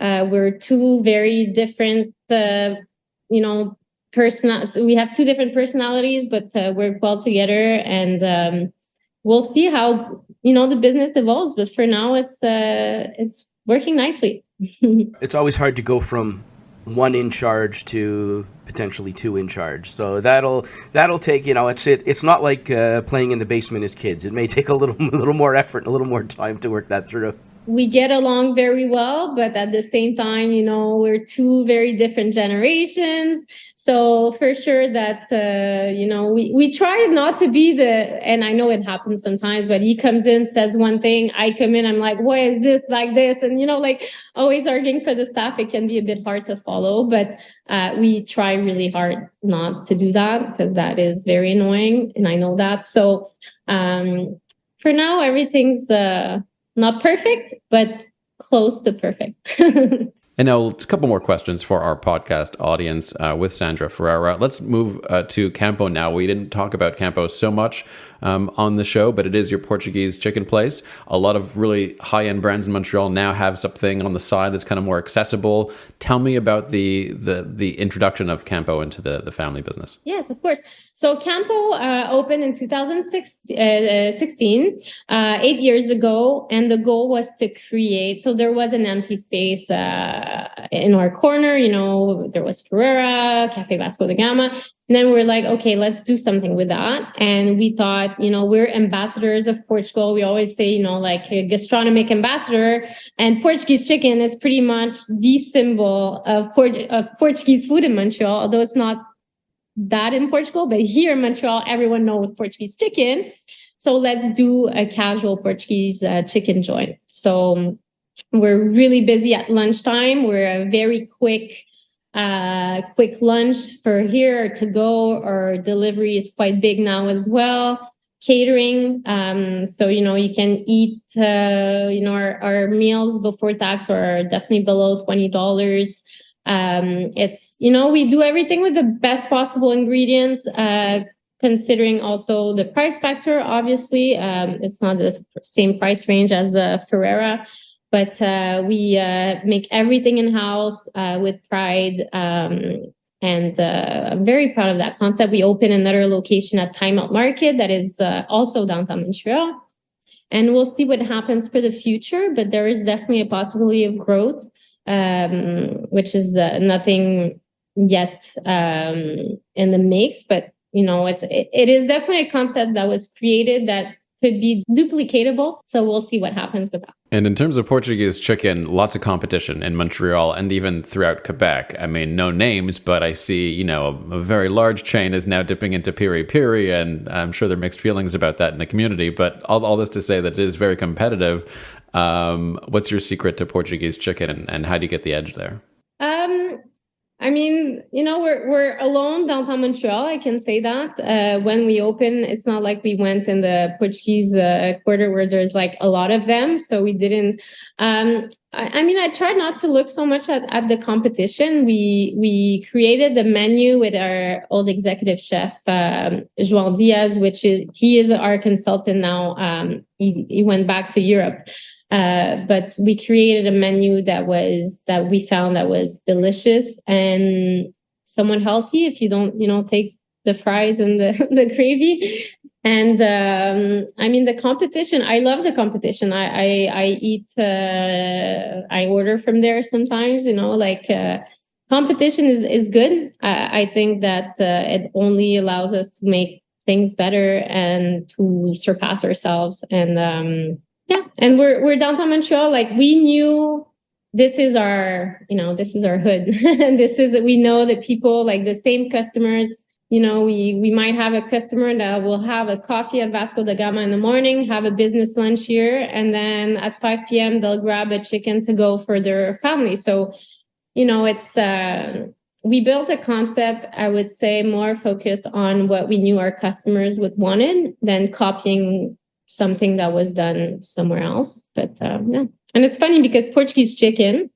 We're 2 very different, we have 2 different personalities, but work well together, and we'll see how, the business evolves. But for now, it's working nicely. It's always hard to go from 1 in charge to potentially 2 in charge. So that'll take, it's not like playing in the basement as kids. It may take a little more effort and a little more time to work that through. We get along very well, but at the same time, we're 2 very different generations. So for sure that, we try not to be and I know it happens sometimes, but he comes in, says one thing, I come in, I'm like, why is this like this? And, always arguing for the staff, it can be a bit hard to follow, but we try really hard not to do that, because that is very annoying. And I know that. So for now, everything's not perfect, but close to perfect. And now a couple more questions for our podcast audience with Sandra Ferreira. Let's move to Campo now. We didn't talk about Campo so much on the show, but it is your Portuguese chicken place. A lot of really high-end brands in Montreal now have something on the side that's kind of more accessible. Tell me about the introduction of Campo into the family business. Yes, of course. So Campo opened in 2016, 8 years ago, and the goal was to create. So there was an empty space in our corner. There was Ferreira, Café Vasco da Gama. And then we're like, okay, let's do something with that. And we thought, we're ambassadors of Portugal. We always say, like a gastronomic ambassador. And Portuguese chicken is pretty much the symbol of Portuguese food in Montreal, although it's not that in Portugal. But here in Montreal, everyone knows Portuguese chicken. So let's do a casual Portuguese chicken joint. So we're really busy at lunchtime. We're a very quick lunch for here to go. Our delivery is quite big now as well. Catering. So, you can eat, our meals before tax are definitely below $20. It's, we do everything with the best possible ingredients, considering also the price factor. Obviously, it's not the same price range as Ferreira. but we make everything in-house with pride. And I'm very proud of that concept. We opened another location at Time Out Market that is also downtown Montreal. And we'll see what happens for the future, but there is definitely a possibility of growth, which is nothing yet in the mix. But, it is definitely a concept that was created that could be duplicatable. So we'll see what happens with that. And in terms of Portuguese chicken, lots of competition in Montreal and even throughout Quebec. I mean, no names, but I see, a very large chain is now dipping into piri piri, and I'm sure there are mixed feelings about that in the community. But all this to say that it is very competitive. What's your secret to Portuguese chicken, and how do you get the edge there? We're alone downtown Montreal. I can say that. When we open, it's not like we went in the Portuguese quarter where there's like a lot of them. So we didn't. I tried not to look so much at the competition. We created the menu with our old executive chef, João Diaz, he is our consultant now. He went back to Europe. But we created a menu that we found that was delicious and somewhat healthy if you don't, take the fries and the gravy. And the competition, I love the competition. I eat, I order from there sometimes, competition is good. I think that it only allows us to make things better and to surpass ourselves. And and we're downtown Montreal. Like, we knew this is our hood. And we know that people, like the same customers, we might have a customer that will have a coffee at Vasco da Gama in the morning, have a business lunch here, and then at 5 p.m. they'll grab a chicken to go for their family. So, it's we built a concept, I would say, more focused on what we knew our customers would wanted than copying something that was done somewhere else. But and it's funny because Portuguese chicken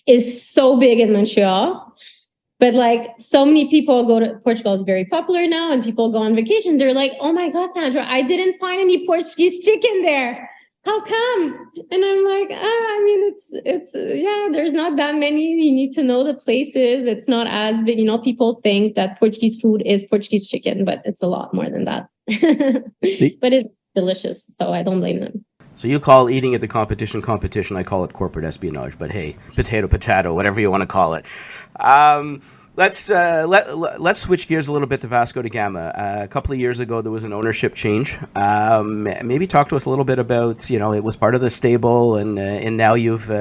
is so big in Montreal, but like so many people go to Portugal is very popular now, and people go on vacation. They're like, "Oh my God, Sandra, I didn't find any Portuguese chicken there. How come?" And I'm like, it's there's not that many. You need to know the places. It's not as big. People think that Portuguese food is Portuguese chicken, but it's a lot more than that. But it's delicious, so I don't blame them. So you call eating at the competition. I call it corporate espionage. But hey, potato, whatever you want to call it. Let's switch gears a little bit to Vasco da Gama. A couple of years ago, there was an ownership change. Maybe talk to us a little bit about, it was part of the stable, and now you've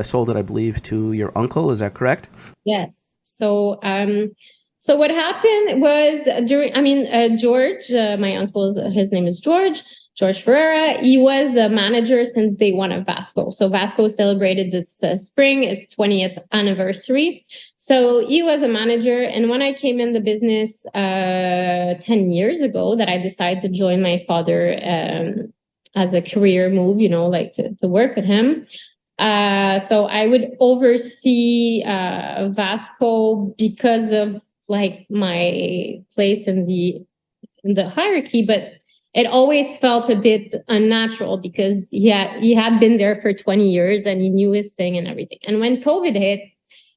sold it, I believe, to your uncle. Is that correct? Yes. So what happened was George, my uncle's, his name is George Ferreira. He was the manager since day one of Vasco. So Vasco celebrated this spring, its 20th anniversary. So he was a manager. And when I came in the business 10 years ago, that I decided to join my father as a career move, to work with him. So I would oversee Vasco because of like my place in the hierarchy, but it always felt a bit unnatural because he had been there for 20 years and he knew his thing and everything. And when COVID hit,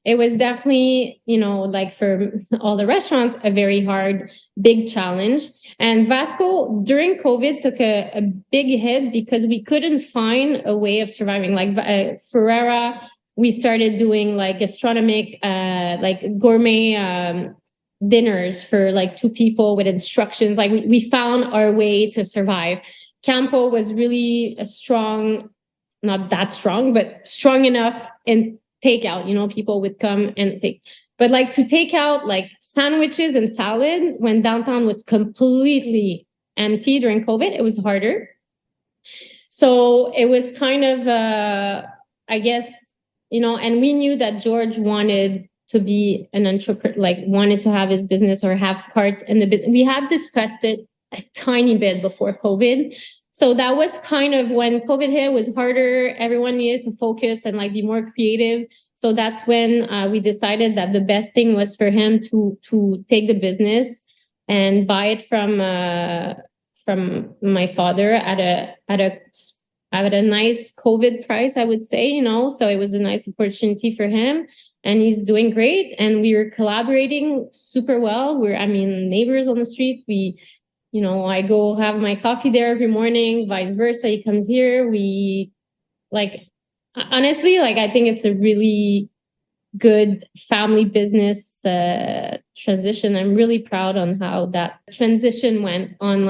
it was definitely, like for all the restaurants, a very hard, big challenge. And Vasco during COVID took a big hit because we couldn't find a way of surviving. Like Ferreira, we started doing like gastronomic, like gourmet dinners for like 2 people with instructions. Like we found our way to survive. Campo was really strong, not that strong, but strong enough in takeout. People would come and take. But like to take out like sandwiches and salad when downtown was completely empty during COVID, it was harder. So it was kind of, I guess, and we knew that George wanted to be an entrepreneur, like wanted to have his business or have parts in the business. We had discussed it a tiny bit before COVID. So that was kind of when COVID hit, it was harder. Everyone needed to focus and like be more creative. So that's when we decided that the best thing was for him to take the business and buy it from my father at at a nice COVID price, I would say, you know, so it was a nice opportunity for him, and he's doing great. And we were collaborating super well. I mean, neighbors on the street. You know, I go have my coffee there every morning, vice versa. He comes here. Honestly, I think it's a really good family business transition. I'm really proud on how that transition went on,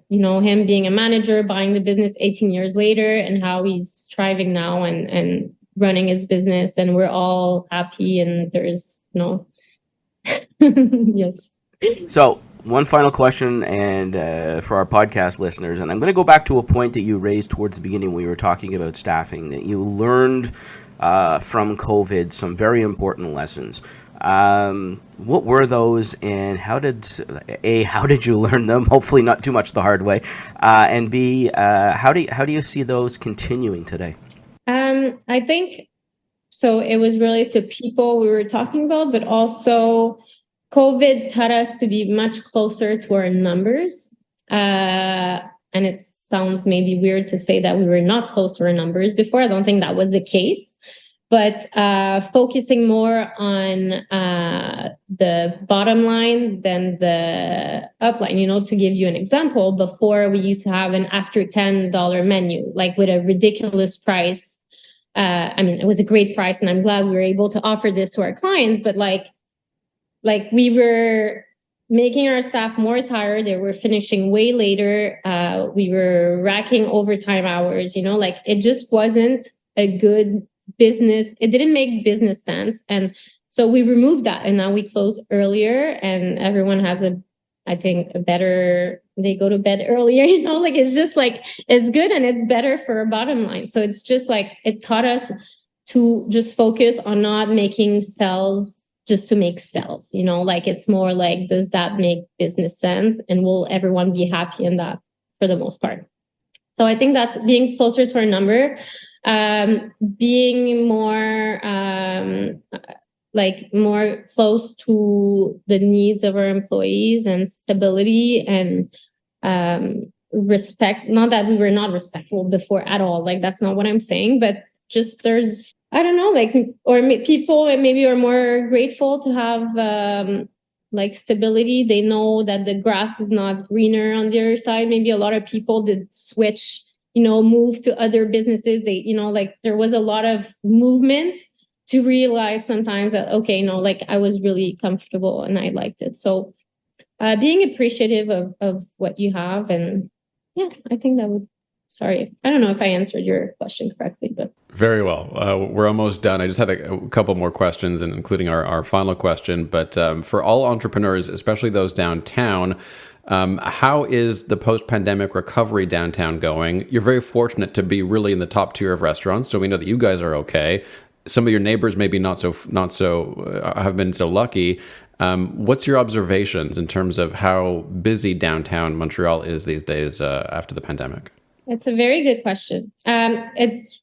you know, him being a manager, buying the business 18 years later, and how he's thriving now and running his business, and we're all happy, and there's no yes. So one final question, and for our podcast listeners, and I'm going to go back to a point that you raised towards the beginning when we were talking about staffing, that you learned from COVID some very important lessons. What were those, and how did you learn them? Hopefully not too much the hard way. And B, how do you see those continuing today? I think so. It was really the people we were talking about, but also COVID taught us to be much closer to our numbers. And it sounds maybe weird to say that we were not close to our numbers before. I don't think that was the case. But focusing more on the bottom line than the upline. You know, to give you an example, before we used to have an after $10 menu, with a ridiculous price. I mean, it was a great price, and I'm glad we were able to offer this to our clients. But we were making our staff more tired. They were finishing way later. We were racking overtime hours. You know, it just wasn't a good business. It didn't make business sense, and so we removed that, and now we close earlier, and everyone has they go to bed earlier. You know, it's just it's good, and it's better for our bottom line. So it's just it taught us to just focus on not making sales just to make sales. You know, it's more does that make business sense, and will everyone be happy in that for the most part? So I think that's being closer to our number. Being more more close to the needs of our employees, and stability, and respect. Not that we were not respectful before at all. That's not what I'm saying, but just there's, I don't know, people maybe are more grateful to have stability. They know that the grass is not greener on the other side. Maybe a lot of people did switch, move to other businesses. They, there was a lot of movement to realize sometimes that, okay, no, I was really comfortable and I liked it. So being appreciative of what you have. And yeah, I think that would, sorry, I don't know if I answered your question correctly, but. Very well. We're almost done. I just had a couple more questions, and including our final question. But for all entrepreneurs, especially those downtown, how is the post-pandemic recovery downtown going? You're very fortunate to be really in the top tier of restaurants, so we know that you guys are okay. Some of your neighbors maybe not so have been so lucky. What's your observations in terms of how busy downtown Montreal is these days after the pandemic? It's a very good question. It's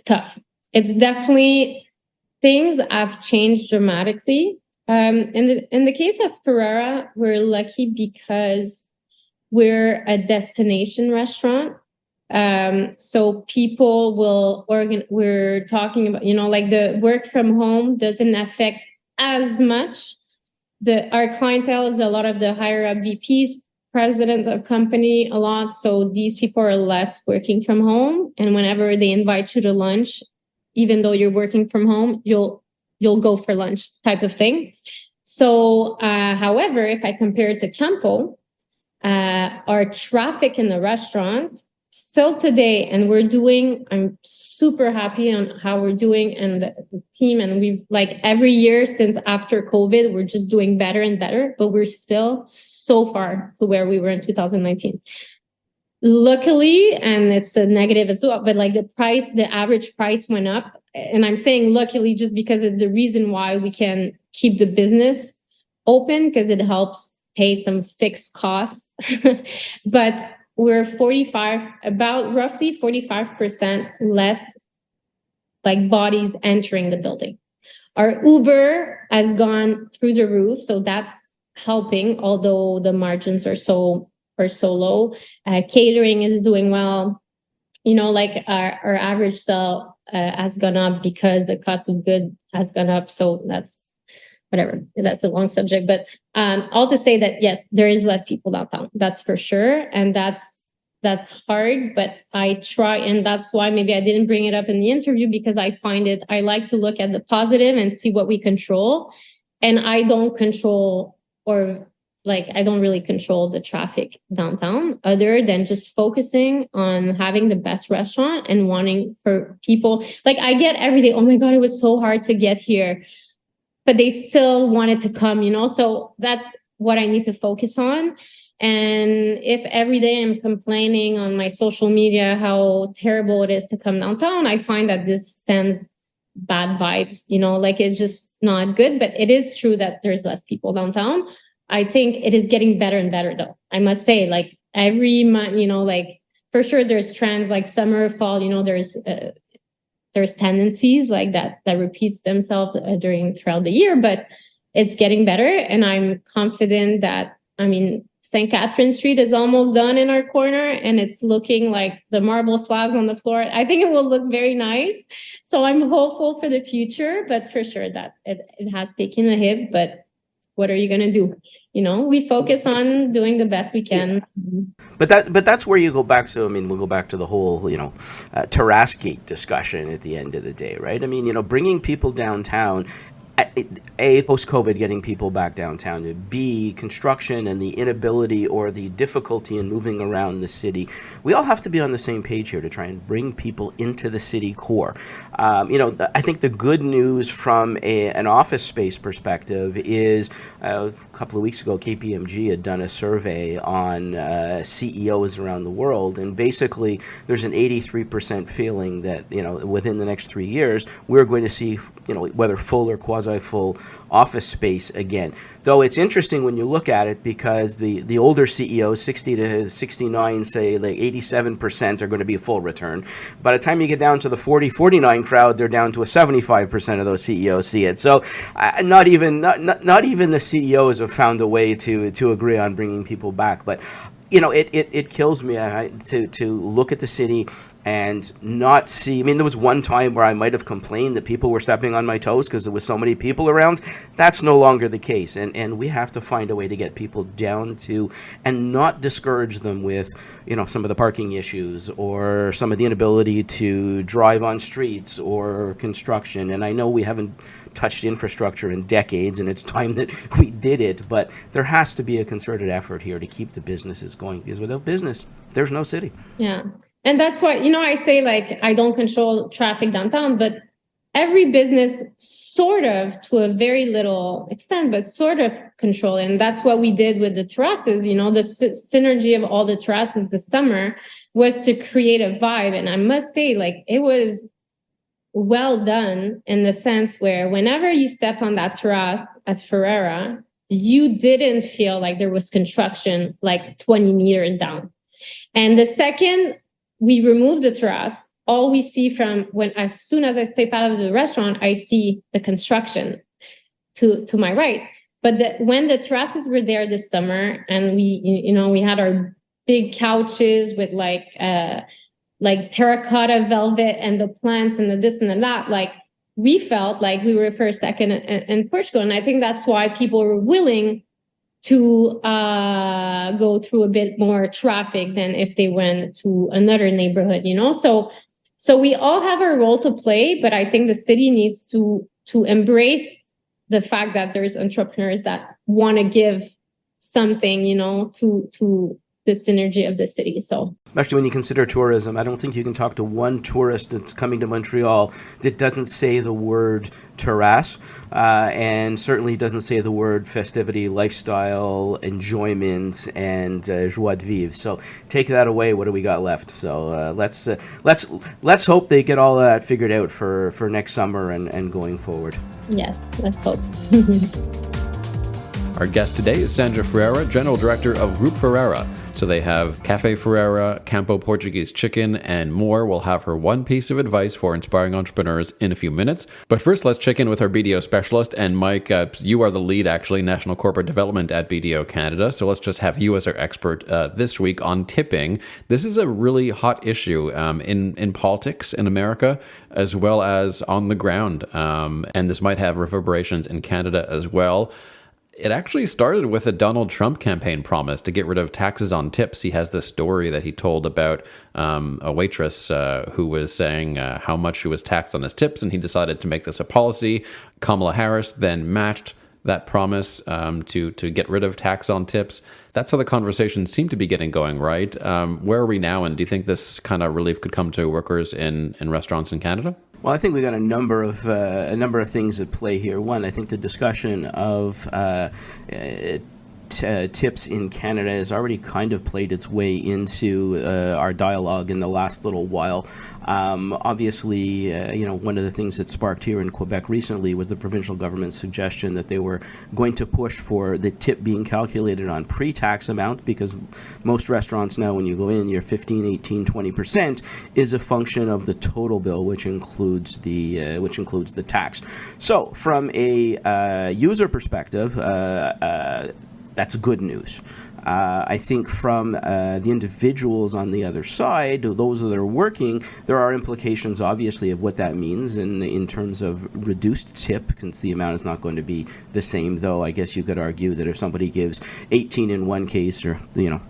tough. It's definitely, things have changed dramatically. In the case of Ferreira, we're lucky because we're a destination restaurant. So people will we're talking about, the work from home doesn't affect as much. Our clientele is a lot of the higher up VPs, president of company a lot. So these people are less working from home. And whenever they invite you to lunch, even though you're working from home, you'll go for lunch type of thing. So, however, if I compare it to Campo, our traffic in the restaurant still today, and I'm super happy on how we're doing and the team. And we've every year since after COVID, we're just doing better and better, but we're still so far to where we were in 2019. Luckily, and it's a negative as well, but the average price went up. And I'm saying luckily just because of the reason why we can keep the business open, because it helps pay some fixed costs. But we're roughly 45% less bodies entering the building. Our Uber has gone through the roof, so that's helping, although the margins are so low. Catering is doing well. like our average sale has gone up because the cost of good has gone up. So that's whatever. That's a long subject, but all to say that yes, there is less people downtown. That's for sure, and that's hard. But I try, and that's why maybe I didn't bring it up in the interview, because I like to look at the positive and see what we control, and I don't control I don't really control the traffic downtown, other than just focusing on having the best restaurant and wanting for people. Like I get every day, oh my God, it was so hard to get here, but they still wanted to come, So that's what I need to focus on. And if every day I'm complaining on my social media how terrible it is to come downtown, I find that this sends bad vibes, it's just not good. But it is true that there's less people downtown. I think it is getting better and better, though. I must say, every month, for sure there's trends like summer, fall, there's tendencies like that repeats themselves throughout the year, but it's getting better. And I'm confident that, St. Catherine Street is almost done in our corner, and it's looking like the marble slabs on the floor. I think it will look very nice. So I'm hopeful for the future, but for sure that it has taken a hit, but what are you going to do? We focus on doing the best we can. Yeah. But that's where you go back to, we'll go back to the whole, Terrasse-gate discussion at the end of the day, right? Bringing people downtown, A, post-COVID, getting people back downtown, B, construction and the inability or the difficulty in moving around the city. We all have to be on the same page here to try and bring people into the city core. I think the good news from an office space perspective is a couple of weeks ago, KPMG had done a survey on CEOs around the world, and basically there's an 83% feeling that, within the next 3 years, we're going to see, whether full or quasi-full office space again. Though it's interesting when you look at it, because the older CEOs, 60 to 69, say 87% are going to be a full return. By the time you get down to the 40-49 crowd, they're down to a 75% of those CEOs see it. So not even the CEOs have found a way to agree on bringing people back. But it kills me to look at the city and not see. There was one time where I might have complained that people were stepping on my toes because there was so many people around. That's no longer the case, and we have to find a way to get people down to, and not discourage them with, some of the parking issues or some of the inability to drive on streets or construction. And I know we haven't touched infrastructure in decades, and it's time that we did it, but there has to be a concerted effort here to keep the businesses going, because without business, there's no city. Yeah. And that's why, I say I don't control traffic downtown, but every business sort of, to a very little extent, but sort of control. And that's what we did with the terraces. The synergy of all the terraces this summer was to create a vibe. And I must say, it was well done in the sense where whenever you stepped on that terrace at Ferreira, you didn't feel like there was construction 20 meters down. And the second we remove the terrace, all we see as soon as I step out of the restaurant, I see the construction to my right. But when the terraces were there this summer, and we had our big couches with terracotta velvet and the plants and the this and the that, we felt like we were for a second in Portugal. And I think that's why people were willing to go through a bit more traffic than if they went to another neighborhood, So we all have a role to play, but I think the city needs to embrace the fact that there's entrepreneurs that want to give something, to the synergy of the city. So especially when you consider tourism, I don't think you can talk to one tourist that's coming to Montreal that doesn't say the word terrace, and certainly doesn't say the word festivity, lifestyle, enjoyment, and joie de vivre. So take that away. What do we got left? So let's hope they get all that figured out for next summer and going forward. Yes, let's hope. Our guest today is Sandra Ferreira, General Director of Groupe Ferreira. So they have Café Ferreira, Campo Portuguese Chicken, and more. We'll have her one piece of advice for inspiring entrepreneurs in a few minutes. But first, let's check in with our BDO specialist. And Mike, you are the lead, actually, National Corporate Development at BDO Canada. So let's just have you as our expert this week on tipping. This is a really hot issue in politics in America, as well as on the ground. And this might have reverberations in Canada as well. It actually started with a Donald Trump campaign promise to get rid of taxes on tips. He has this story that he told about a waitress who was saying how much she was taxed on his tips, and he decided to make this a policy. Kamala Harris then matched that promise to get rid of tax on tips. That's how the conversation seemed to be getting going, right? Where are we now, and do you think this kind of relief could come to workers in restaurants in Canada? Well, I think we got a number of things at play here. One, I think the discussion of tips in Canada has already kind of played its way into our dialogue in the last little while. Obviously, one of the things that sparked here in Quebec recently was the provincial government's suggestion that they were going to push for the tip being calculated on pre-tax amount, because most restaurants now, when you go in, your 15, 18, 20% is a function of the total bill, which includes the tax. So, from a user perspective, that's good news. I think from the individuals on the other side, those that are working, there are implications, obviously, of what that means in terms of reduced tip, since the amount is not going to be the same, though I guess you could argue that if somebody gives 18 in one case or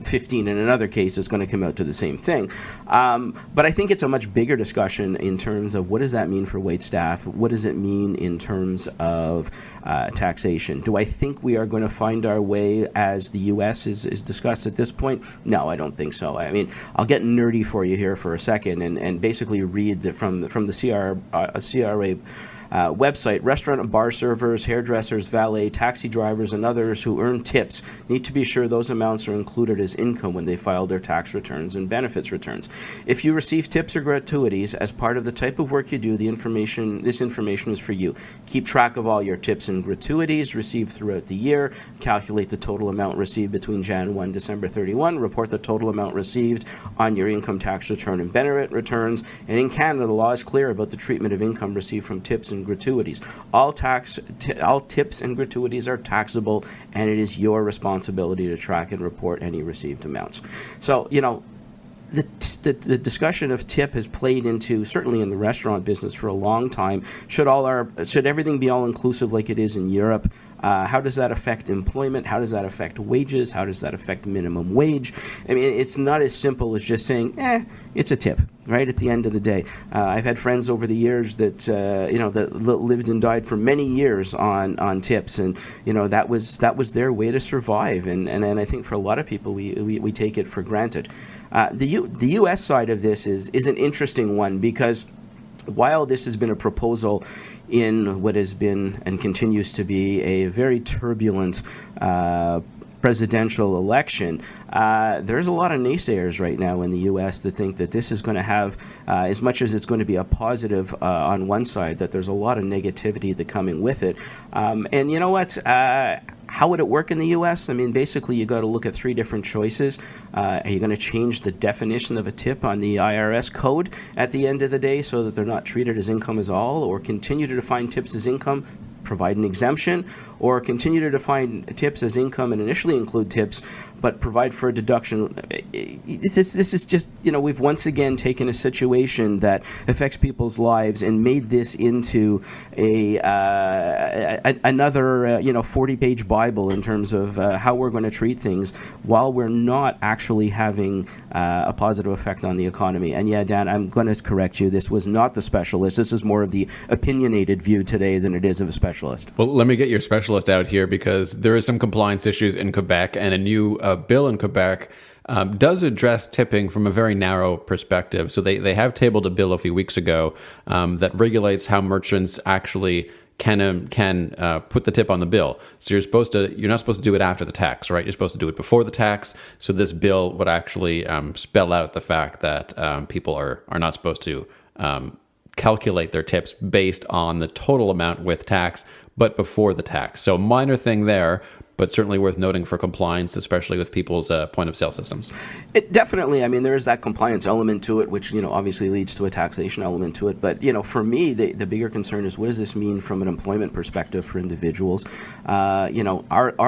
15 in another case, it's going to come out to the same thing. But I think it's a much bigger discussion in terms of what does that mean for wait staff? What does it mean in terms of taxation? Do I think we are going to find our way as the U.S. is discussed at this point? No, I don't think so. I mean, I'll get nerdy for you here for a second and basically read from the CRA website. Restaurant and bar servers, hairdressers, valet, taxi drivers, and others who earn tips need to be sure those amounts are included as income when they file their tax returns and benefits returns. If you receive tips or gratuities as part of the type of work you do, this information is for you. Keep track of all your tips and gratuities received throughout the year. Calculate the total amount received between Jan 1 December 31. Report the total amount received on your income tax return and benefit returns. And in Canada, the law is clear about the treatment of income received from tips and gratuities. All tips and gratuities are taxable, and it is your responsibility to track and report any received amounts. So, the discussion of tip has played into, certainly in the restaurant business, for a long time. Should everything be all inclusive like it is in Europe? How does that affect employment? How does that affect wages? How does that affect minimum wage? I mean, it's not as simple as just saying, it's a tip, right? At the end of the day, I've had friends over the years that that lived and died for many years on tips, and that was their way to survive. And I think for a lot of people, we take it for granted. The U.S. side of this is an interesting one, because while this has been a proposal in what has been and continues to be a very turbulent presidential election, there's a lot of naysayers right now in the U.S. that think that this is going to have, as much as it's going to be a positive on one side, that there's a lot of negativity that coming with it. And you know what? How would it work in the U.S.? I mean, basically, you got to look at three different choices. Are you going to change the definition of a tip on the IRS code at the end of the day so that they're not treated as income as all, or continue to define tips as income, provide an exemption, or continue to define tips as income and initially include tips, but provide for a deduction? This is just, we've once again taken a situation that affects people's lives and made this into another 40-page Bible in terms of how we're going to treat things, while we're not actually having a positive effect on the economy. And yeah, Dan, I'm going to correct you. This was not the specialist. This is more of the opinionated view today than it is of a specialist. Well, let me get your specialist out here, because there is some compliance issues in Quebec, and a new bill in Quebec does address tipping from a very narrow perspective. So they have tabled a bill a few weeks ago that regulates how merchants actually can put the tip on the bill. So you're not supposed to do it after the tax, right? You're supposed to do it before the tax. So this bill would actually spell out the fact that people are not supposed to calculate their tips based on the total amount with tax, but before the tax. So minor thing there, but certainly worth noting for compliance, especially with people's point of sale systems. It definitely, I mean, there is that compliance element to it, which, obviously leads to a taxation element to it. But, for me, the bigger concern is, what does this mean from an employment perspective for individuals? Are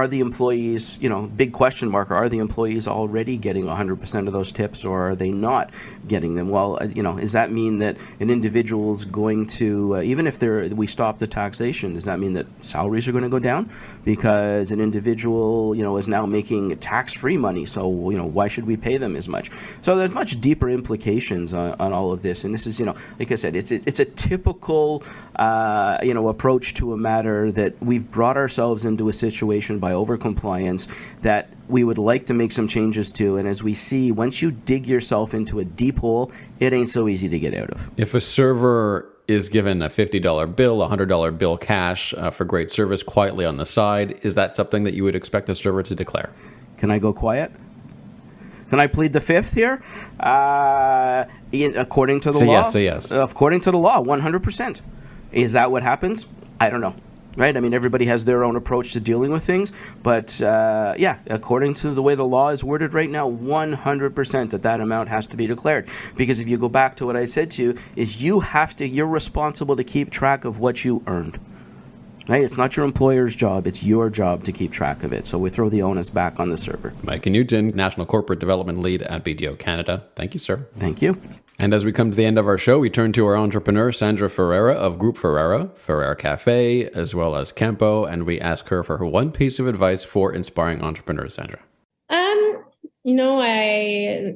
the employees, big question mark, are the employees already getting 100% of those tips, or are they not getting them? Well, does that mean that an individual is going to, even if we stop the taxation, does that mean that salaries are going to go down? Because an individual, is now making tax-free money, so, why should we pay them as much? So there's much deeper implications on all of this, and this is, like I said, it's a typical, approach to a matter that we've brought ourselves into a situation by overcompliance that we would like to make some changes to, and as we see, once you dig yourself into a deep hole, it ain't so easy to get out of. If a server is given a $50 bill, a $100 bill cash for great service quietly on the side, is that something that you would expect the server to declare? Can I go quiet? Can I plead the fifth here? According to the law? Say yes. According to the law, 100%. Is that what happens? I don't know. Right? I mean, everybody has their own approach to dealing with things. But, according to the way the law is worded right now, 100% that amount has to be declared. Because if you go back to what I said to you, is you're responsible to keep track of what you earned. Right? It's not your employer's job. It's your job to keep track of it. So we throw the onus back on the server. Mike Newton, National Corporate Development Lead at BDO Canada. Thank you, sir. Thank you. And as we come to the end of our show, we turn to our entrepreneur, Sandra Ferreira of Groupe Ferreira, Ferreira Cafe, as well as Campo, and we ask her for her one piece of advice for inspiring entrepreneurs, Sandra.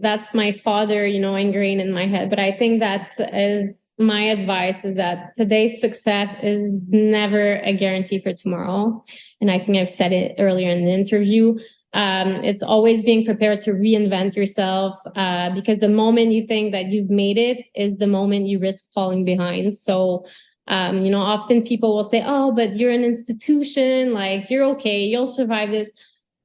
That's my father, ingrained in my head, but I think that is my advice is that today's success is never a guarantee for tomorrow. And I think I've said it earlier in the interview. It's always being prepared to reinvent yourself because the moment you think that you've made it is the moment you risk falling behind. So, often people will say, oh, but you're an institution, like you're okay, you'll survive this,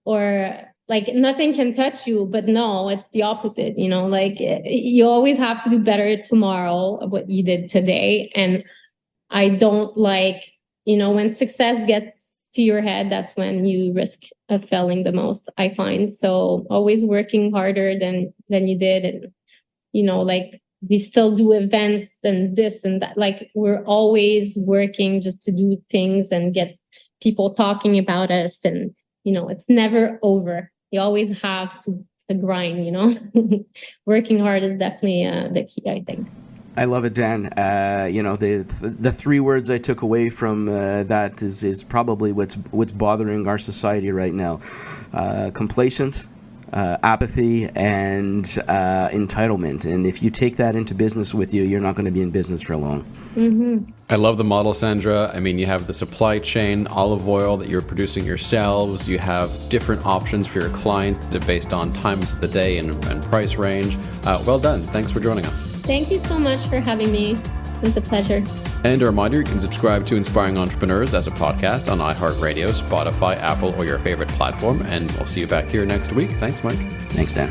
or like nothing can touch you. But no, it's the opposite, you always have to do better tomorrow of what you did today. And I don't like, when success gets to your head, that's when you risk of failing the most, I find. So always working harder than you did. And, we still do events and this and that. Like we're always working just to do things and get people talking about us. And, it's never over. You always have to grind, working hard is definitely the key, I think. I love it, Dan. The three words I took away from that is probably what's bothering our society right now: complacence, apathy, and entitlement. And if you take that into business with you, you're not going to be in business for long. Mm-hmm. I love the model, Sandra. I mean, you have the supply chain, olive oil that you're producing yourselves. You have different options for your clients based on times of the day and price range. Well done. Thanks for joining us. Thank you so much for having me. It was a pleasure. And a reminder, you can subscribe to Inspiring Entrepreneurs as a podcast on iHeartRadio, Spotify, Apple, or your favorite platform. And we'll see you back here next week. Thanks, Mike. Thanks, Dan.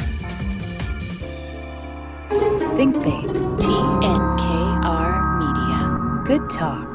ThinkBait. TNKR Media. Good talk.